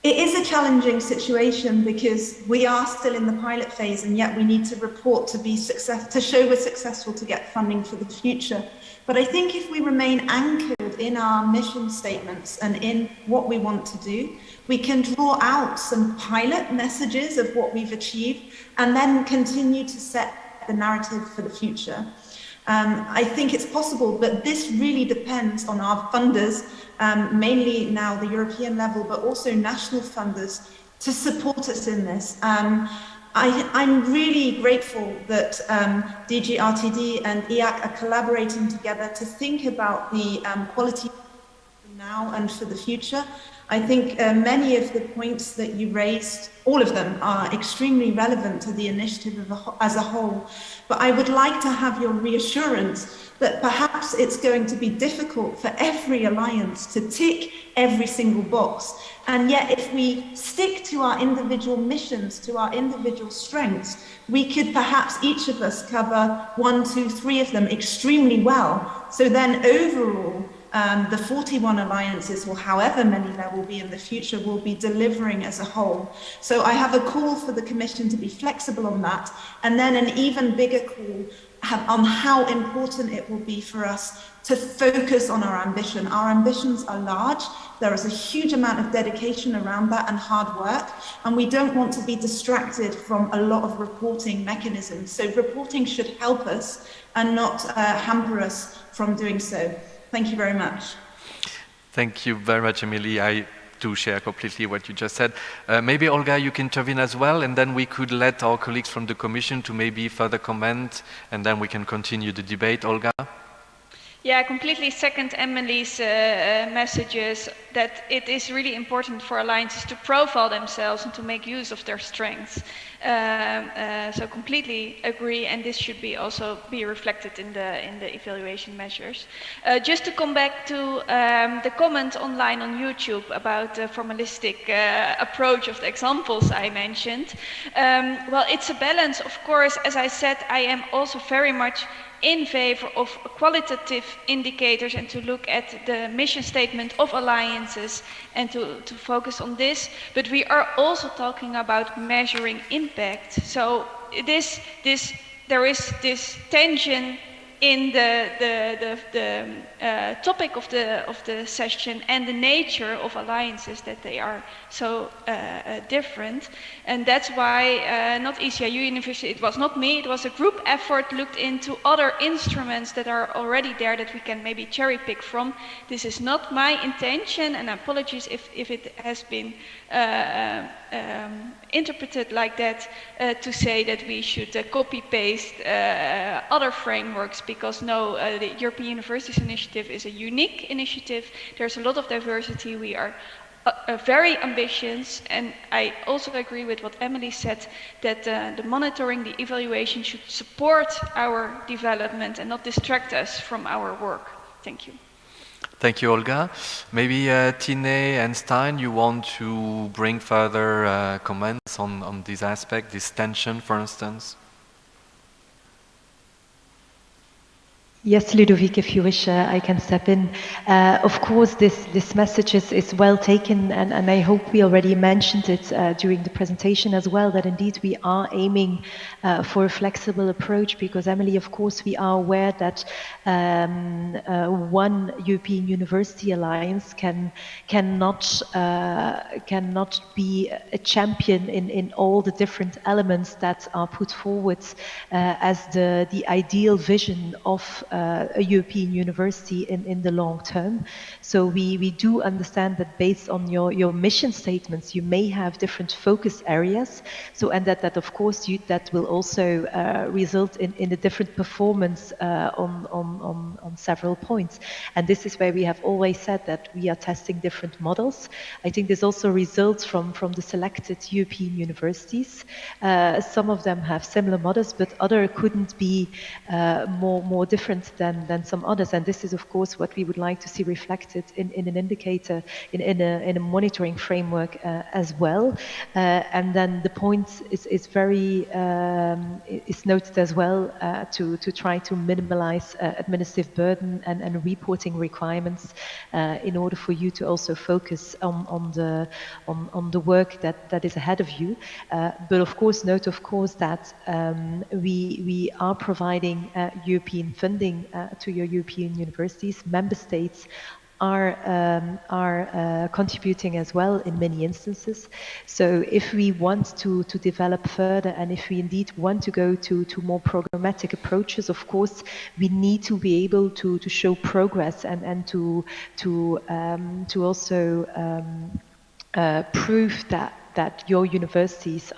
It is a challenging situation because we are still in the pilot phase, and yet we need to report to show we're successful to get funding for the future. But I think if we remain anchored in our mission statements and in what we want to do, we can draw out some pilot messages of what we've achieved and then continue to set the narrative for the future. I think it's possible, but this really depends on our funders, mainly now the European level, but also national funders, to support us in this. I'm really grateful that DG RTD and EAC are collaborating together to think about the quality now and for the future. I think many of the points that you raised, all of them are extremely relevant to the initiative as a whole. But I would like to have your reassurance that perhaps it's going to be difficult for every alliance to tick every single box. And yet if we stick to our individual missions, to our individual strengths, we could perhaps each of us cover 1, 2, 3 of them extremely well. So then overall, the 41 alliances, or however many there will be in the future, will be delivering as a whole. So I have a call for the Commission to be flexible on that, and then an even bigger call on how important it will be for us to focus on our ambition. Our ambitions are large. There is a huge amount of dedication around that and hard work, and we don't want to be distracted from a lot of reporting mechanisms. So reporting should help us and not hamper us from doing so. Thank you very much. Thank you very much, Emily. I do share completely what you just said. Maybe, Olga, you can intervene as well, and then we could let our colleagues from the Commission to maybe further comment, and then we can continue the debate. Olga? Yeah, I completely second Emily's messages that it is really important for alliances to profile themselves and to make use of their strengths. So completely agree, and this should also be reflected in the evaluation measures. Just to come back to the comment online on YouTube about the formalistic approach of the examples I mentioned. Well, it's a balance, of course. As I said, I am also very much in favor of qualitative indicators and to look at the mission statement of alliances and to focus on this. But we are also talking about measuring impact. So there is this tension in the topic of the session and the nature of alliances, that they are so different. And that's why not ECIU University, it was not me, it was a group effort, looked into other instruments that are already there that we can maybe cherry pick from. This is not my intention, and apologies if it has been interpreted like that, to say that we should copy-paste other frameworks, because no, the European Universities Initiative is a unique initiative. There's a lot of diversity. We are very ambitious, and I also agree with what Emily said, that the monitoring, the evaluation should support our development and not distract us from our work. Thank you. Thank you, Olga. Maybe Tine and Stein, you want to bring further comments on this aspect, this tension, for instance? Yes, Ludovic, if you wish, I can step in. Of course, this message is well taken, and I hope we already mentioned it during the presentation as well, that indeed we are aiming for a flexible approach, because, Emily, of course, we are aware that one European University Alliance cannot be a champion in all the different elements that are put forward as the ideal vision of a European university in the long term. So we do understand that based on your mission statements, you may have different focus areas. So, and that of course that will also result in a different performance on several points. And this is where we have always said that we are testing different models. I think this also results from the selected European universities. Some of them have similar models, but other couldn't be more different than some others. And this is, of course, what we would like to see reflected in an indicator, in a monitoring framework as well. And then the point is very is noted as well to try to minimize administrative burden and reporting requirements in order for you to also focus on the work that is ahead of you. But of course, note of course that we are providing European funding to your European universities. Member states are contributing as well in many instances. So if we want to develop further, and if we indeed want to go to more programmatic approaches, of course, we need to be able to show progress and to also prove that your universities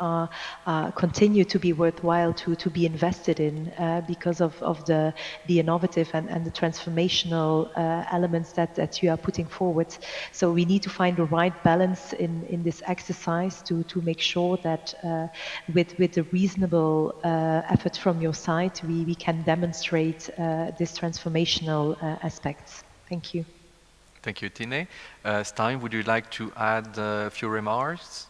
continue to be worthwhile to be invested in because of the innovative and the transformational elements that you are putting forward. So we need to find the right balance in this exercise to make sure that with a reasonable effort from your side, we can demonstrate this transformational aspects. Thank you. Thank you, Tine. Stein, would you like to add a few remarks?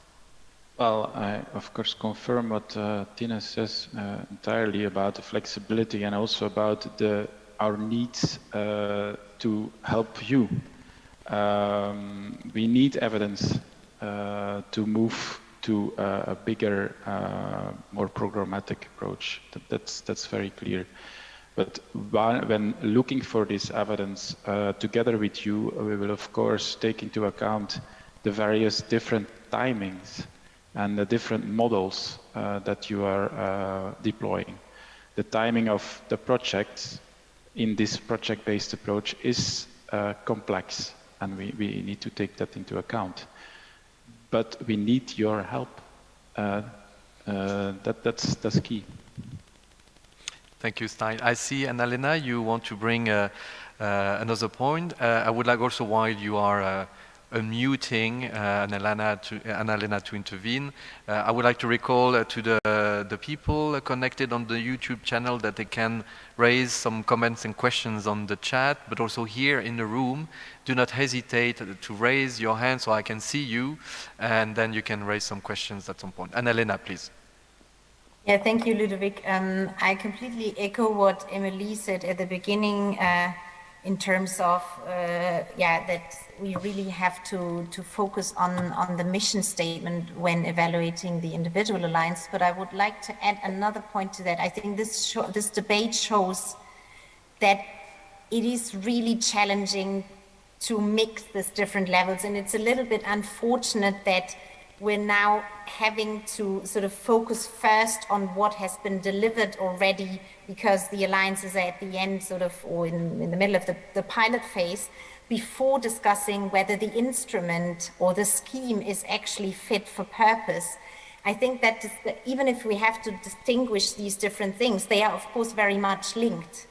Well, I of course confirm what Tina says entirely about the flexibility and also about our needs to help you. We need evidence to move to a bigger, more programmatic approach. That's very clear. But when looking for this evidence together with you, we will of course take into account the various different timings and the different models that you are deploying. The timing of the projects in this project-based approach is complex, and we need to take that into account. But we need your help. That's key. Thank you, Stein. I see, Annalena, you want to bring another point. I would like also, while you are unmuting Annalena to intervene, I would like to recall to the people connected on the YouTube channel that they can raise some comments and questions on the chat, but also here in the room. Do not hesitate to raise your hand so I can see you, and then you can raise some questions at some point. Annalena, please. Yeah, thank you, Ludovic. I completely echo what Emily said at the beginning in terms of, that we really have to focus on the mission statement when evaluating the individual alliance. But I would like to add another point to that. I think this debate shows that it is really challenging to mix these different levels. And it's a little bit unfortunate that we're now having to sort of focus first on what has been delivered already, because the alliances are at the end sort of, or in the middle of the pilot phase, before discussing whether the instrument or the scheme is actually fit for purpose. I think that even if we have to distinguish these different things, they are of course very much linked.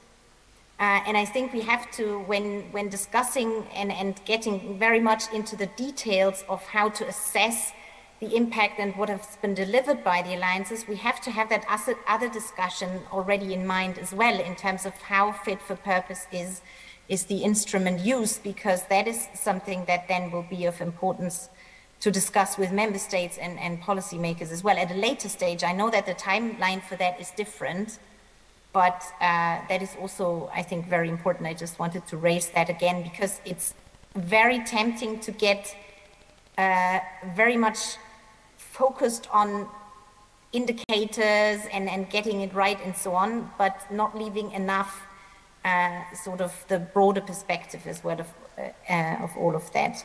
And I think we have to, when discussing and getting very much into the details of how to assess the impact and what has been delivered by the alliances, we have to have that other discussion already in mind as well, in terms of how fit for purpose is the instrument used, because that is something that then will be of importance to discuss with member states and policymakers as well. At a later stage, I know that the timeline for that is different, but that is also, I think, very important. I just wanted to raise that again, because it's very tempting to get very much focused on indicators and getting it right and so on, but not leaving enough sort of the broader perspective as well of all of that.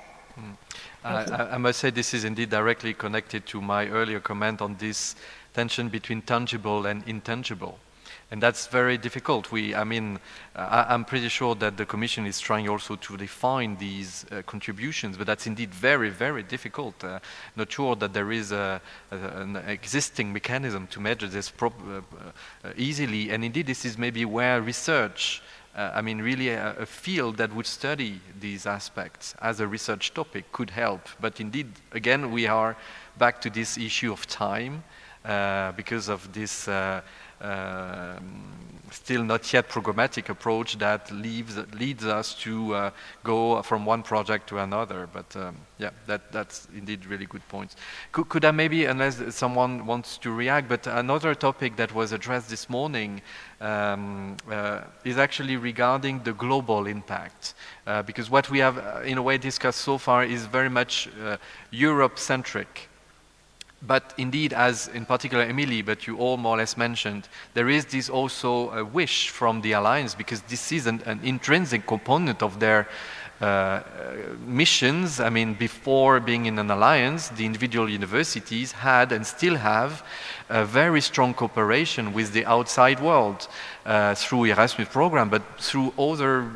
I must say this is indeed directly connected to my earlier comment on this tension between tangible and intangible. And that's very difficult. I'm pretty sure that the Commission is trying also to define these contributions, but that's indeed very, very difficult. Not sure that there is an existing mechanism to measure this easily. And indeed, this is maybe where research, really a field that would study these aspects as a research topic could help. But indeed, again, we are back to this issue of time because of this still not yet programmatic approach that leads us to go from one project to another. But yeah, that's indeed really good points. Could I maybe, unless someone wants to react, but another topic that was addressed this morning is actually regarding the global impact. Because what we have in a way discussed so far is very much Europe-centric. But indeed, as in particular Emily, but you all more or less mentioned, there is this also a wish from the alliance, because this is an intrinsic component of their missions. Before being in an alliance, the individual universities had and still have a very strong cooperation with the outside world through Erasmus program, but through other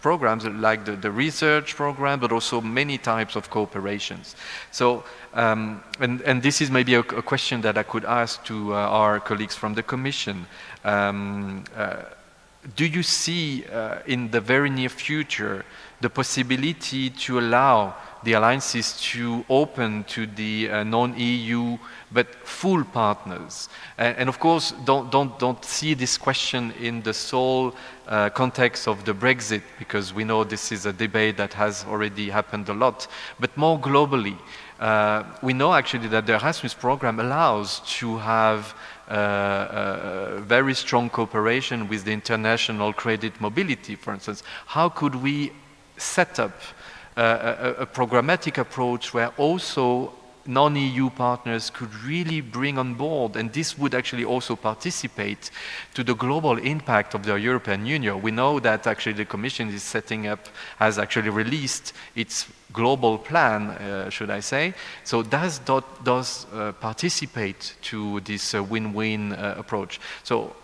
programs like the research program, but also many types of cooperations. So, and this is maybe a question that I could ask to our colleagues from the Commission. Do you see in the very near future the possibility to allow the alliances to open to the non-EU but full partners? And of course, don't see this question in the sole context of the Brexit, because we know this is a debate that has already happened a lot, but more globally. We know actually that the Erasmus program allows to have very strong cooperation with the international credit mobility, for instance. How could we set up a programmatic approach where also non-EU partners could really bring on board, and this would actually also participate to the global impact of the European Union? We know that actually the Commission is setting up, has actually released its global plan, should I say. So does participate to this win-win approach. So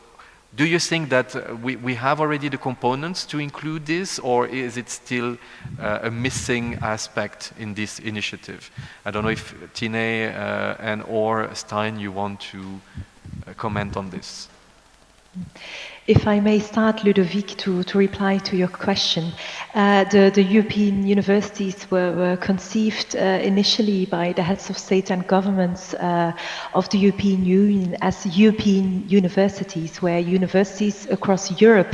do you think that we have already the components to include this, or is it still a missing aspect in this initiative? I don't know if Tine and or Stein, you want to comment on this. If I may start, Ludovic, to reply to your question. The European universities were conceived initially by the heads of state and governments of the European Union as European universities, where universities across Europe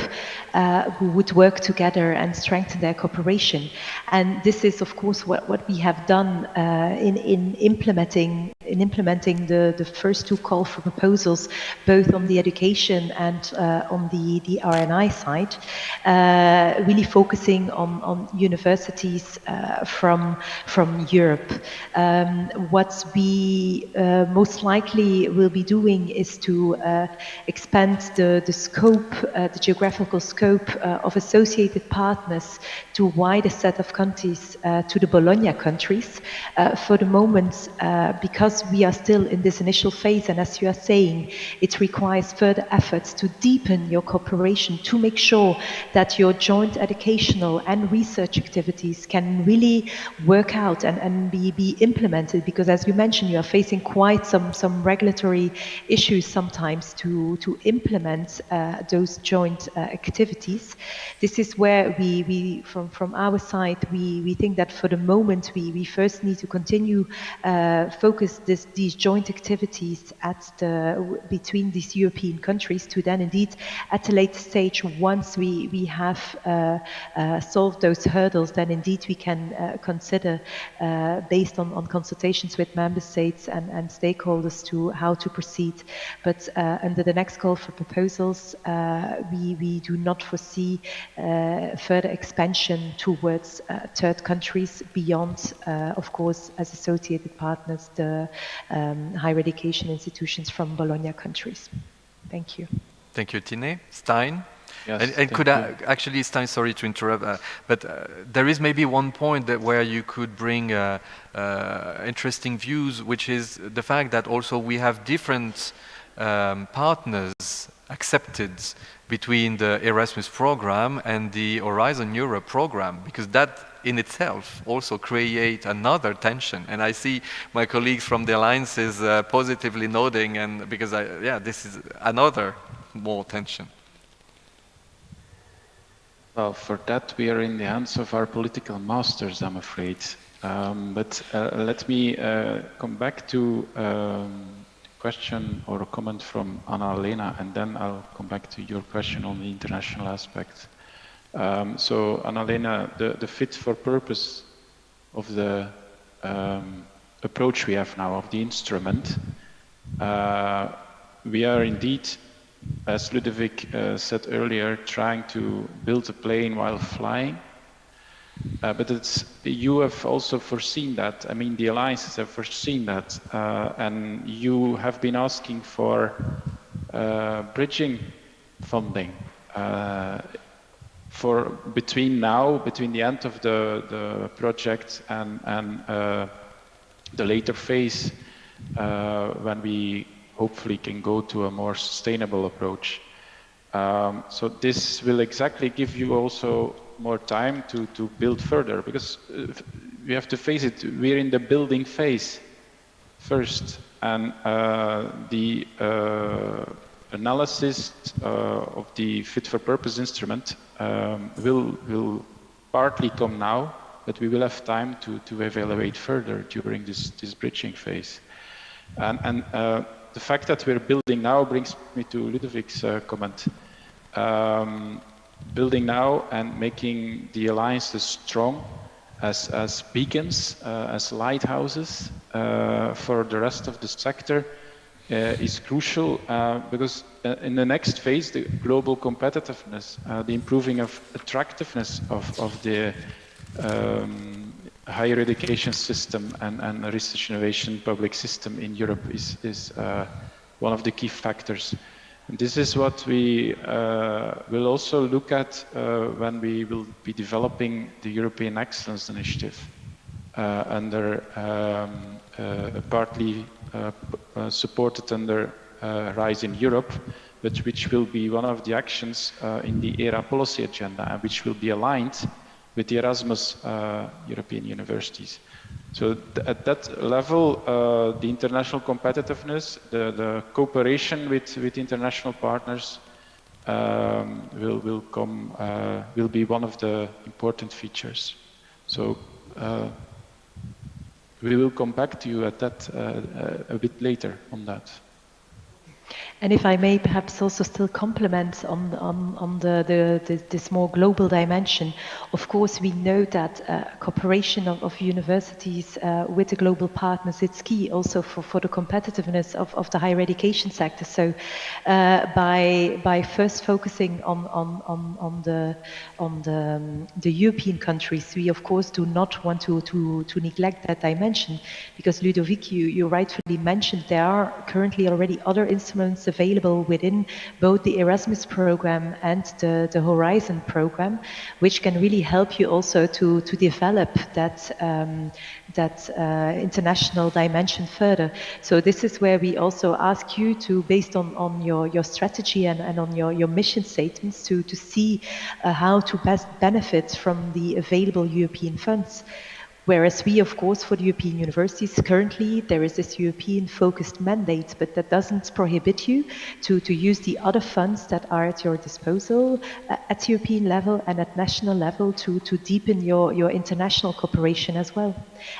who would work together and strengthen their cooperation. And this is, of course, what we have done in implementing the first two call for proposals, both on the education and on on the R&I side, really focusing on universities from Europe. What we most likely will be doing is to expand the scope, the geographical scope of associated partners to a wider set of countries, to the Bologna countries. For the moment, because we are still in this initial phase, and as you are saying, it requires further efforts to deepen your cooperation, to make sure that your joint educational and research activities can really work out and be implemented, because as you mentioned, you are facing quite some regulatory issues sometimes to implement those joint activities. This is where we from our side, we think that for the moment we first need to continue focus these joint activities between these European countries, to then indeed at a later stage, once we have solved those hurdles, then indeed we can consider based on consultations with member states and stakeholders to how to proceed. But under the next call for proposals, we do not foresee further expansion towards third countries beyond, of course, as associated partners, the higher education institutions from Bologna countries. Thank you. Thank you, Tine. Stein? Yes, and could I, actually, Stein, sorry to interrupt, but there is maybe one point where you could bring interesting views, which is the fact that also we have different partners accepted between the Erasmus program and the Horizon Europe program, because that in itself also create another tension. And I see my colleagues from the alliances positively nodding, and because this is another more tension. Well, for that we are in the hands of our political masters, I'm afraid. But let me come back to a question or a comment from Anna-Lena, and then I'll come back to your question on the international aspect. So Anna-Lena, the fit for purpose of the approach we have now of the instrument, we are indeed, as Ludovic said earlier, trying to build a plane while flying. But you have also foreseen that. I mean, the alliances have foreseen that. And you have been asking for bridging funding for between the end of the project and the later phase when we hopefully can go to a more sustainable approach. So this will exactly give you also more time to build further, because we have to face it, we're in the building phase first, and the analysis of the fit for purpose instrument will partly come now, but we will have time to evaluate further during this bridging phase. And the fact that we're building now brings me to Ludovic's comment. Building now and making the alliances strong as beacons, as lighthouses for the rest of the sector is crucial, because in the next phase, the global competitiveness, the improving of attractiveness of the higher education system and research innovation public system in Europe is one of the key factors. And this is what we will also look at when we will be developing the European Excellence Initiative under partly supported under Rise in Europe, but which will be one of the actions in the ERA policy agenda, and which will be aligned with the Erasmus European universities. So at that level, the international competitiveness, the cooperation with international partners will be one of the important features. So we will come back to you at that a bit later on that. And if I may perhaps also still complement on this more global dimension, of course we know that cooperation of universities with the global partners, it's key also for the competitiveness of the higher education sector. So by first focusing on the European countries, we of course do not want to neglect that dimension, because Ludovic, you rightfully mentioned there are currently already other instruments available within both the Erasmus program and the Horizon program, which can really help you also to develop that international dimension further. So this is where we also ask you to, based on your strategy and on your mission statements, to see how to best benefit from the available European funds. Whereas we, of course, for the European universities, currently there is this European-focused mandate, but that doesn't prohibit you to use the other funds that are at your disposal at European level and at national level to deepen your international cooperation as well.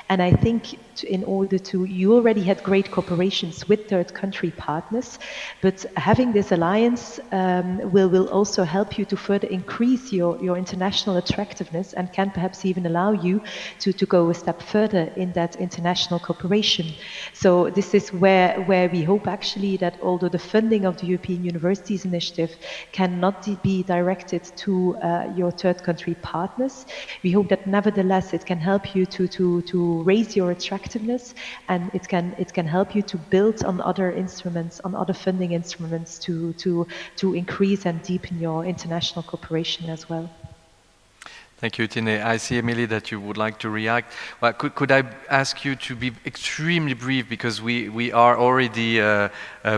And I think in order to, you already had great cooperations with third country partners, but having this alliance will also help you to further increase your international attractiveness and can perhaps even allow you to go a step further in that international cooperation. So this is where we hope actually that although the funding of the European Universities Initiative cannot be directed to your third country partners, we hope that nevertheless it can help you to raise your attractiveness, and it can help you to build on other instruments, on other funding instruments to increase and deepen your international cooperation as well. Thank you, Tine. I see, Emily, that you would like to react. Well, could I ask you to be extremely brief, because we are already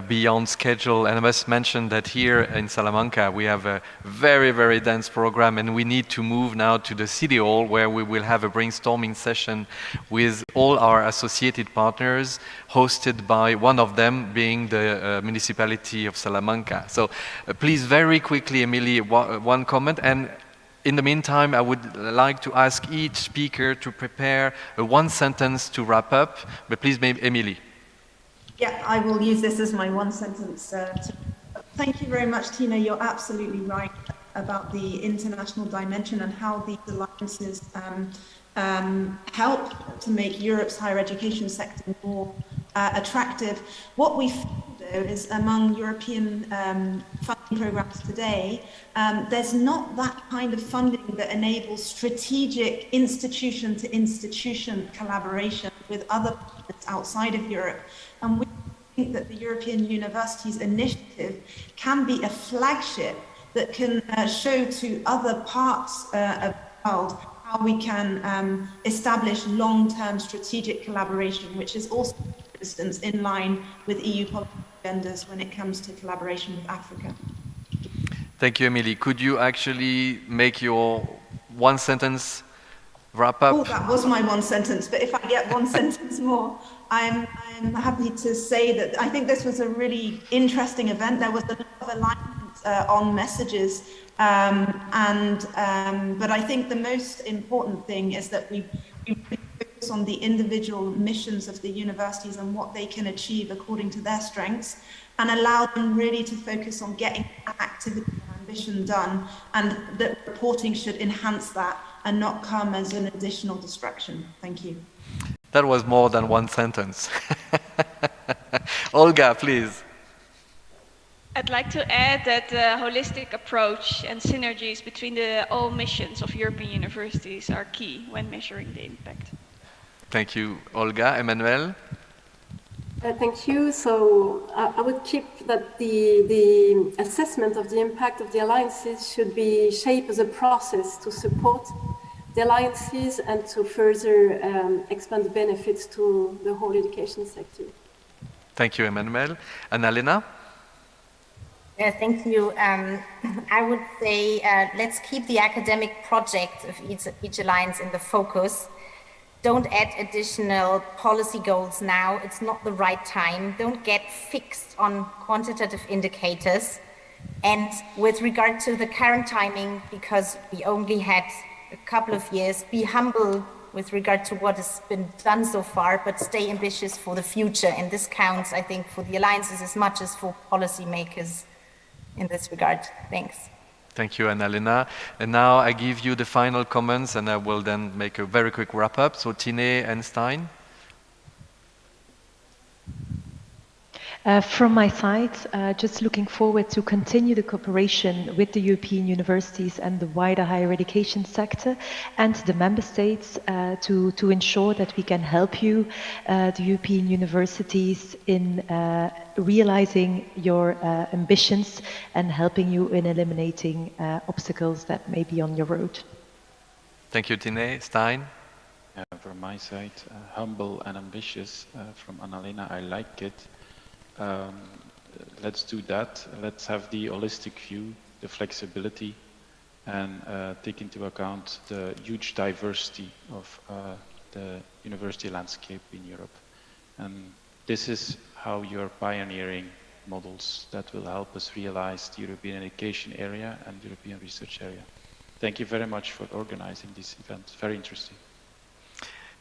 beyond schedule, and I must mention that here in Salamanca we have a very, very dense program, and we need to move now to the City Hall, where we will have a brainstorming session with all our associated partners, hosted by one of them being the municipality of Salamanca. So please, very quickly, Emily, one comment. And in the meantime, I would like to ask each speaker to prepare one sentence to wrap up, but please, Emily. Yeah, I will use this as my one sentence. Thank you very much, Tina. You're absolutely right about the international dimension and how these alliances help to make Europe's higher education sector more attractive. What we found, though, is among European funding programs today, there's not that kind of funding that enables strategic institution-to-institution collaboration with other partners outside of Europe. And we think that the European Universities Initiative can be a flagship that can show to other parts of the world how we can establish long-term strategic collaboration, which is also, for instance, in line with EU policy agendas when it comes to collaboration with Africa. Thank you, Emily. Could you actually make your one sentence wrap up? Oh, that was my one sentence, but if I get one sentence more, I'm happy to say that I think this was a really interesting event. There was a lot of alignment on messages, but I think the most important thing is that we focus on the individual missions of the universities and what they can achieve according to their strengths, and allow them really to focus on getting activity and ambition done, and that reporting should enhance that and not come as an additional distraction. Thank you. That was more than one sentence. Olga, please. I'd like to add that the holistic approach and synergies between all missions of European universities are key when measuring the impact. Thank you, Olga. Emmanuel? Thank you. So I would keep that the assessment of the impact of the alliances should be shaped as a process to support the alliances and to further expand the benefits to the whole education sector. Thank you, Emmanuel. Annalena? Thank you. I would say let's keep the academic project of each alliance in the focus. Don't add additional policy goals now. It's not the right time. Don't get fixed on quantitative indicators. And with regard to the current timing, because we only had a couple of years, be humble with regard to what has been done so far, but stay ambitious for the future. And this counts, I think, for the alliances as much as for policymakers in this regard. Thanks. Thank you, Annalena. And now I give you the final comments, and I will then make a very quick wrap-up. So Tine and Stein. From my side, just looking forward to continue the cooperation with the European universities and the wider higher education sector and the member states to ensure that we can help you, the European universities, in realizing your ambitions and helping you in eliminating obstacles that may be on your road. Thank you, Tine. Stein? From my side, humble and ambitious. From Annalena, I like it. Let's do that. Let's have the holistic view, the flexibility, and take into account the huge diversity of the university landscape in Europe. And this is how you're pioneering models that will help us realize the European education area and European research area. Thank you very much for organizing this event. Very interesting.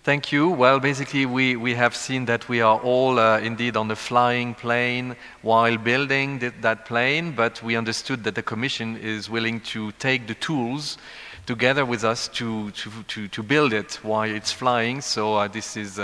Thank you. Well, basically, we have seen that we are all indeed on the flying plane while building that plane, but we understood that the Commission is willing to take the tools together with us to build it while it's flying. So this is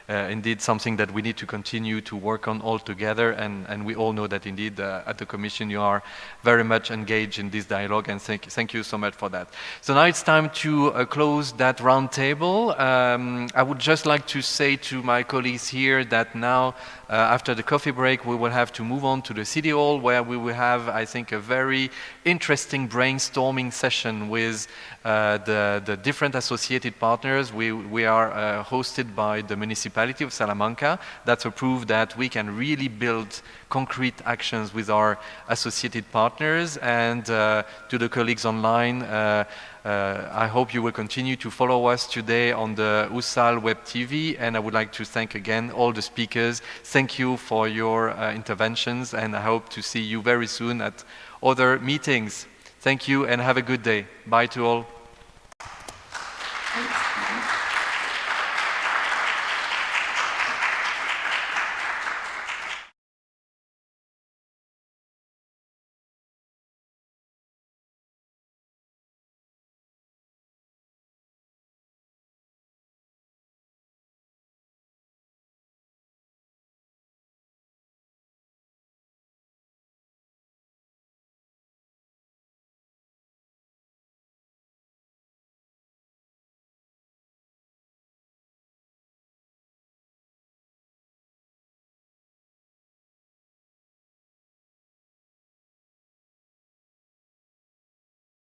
indeed something that we need to continue to work on all together, and we all know that indeed at the Commission you are very much engaged in this dialogue, and thank you so much for that. So now it's time to close that round table. I would just like to say to my colleagues here that now after the coffee break we will have to move on to the City Hall, where we will have, I think, a very interesting brainstorming session with the different associated partners. We are hosted by the municipality of Salamanca. That's a proof that we can really build concrete actions with our associated partners. And to the colleagues online, I hope you will continue to follow us today on the USAL Web TV, and I would like to thank again all the speakers. Thank you for your interventions, and I hope to see you very soon at other meetings. Thank you and have a good day. Bye to all.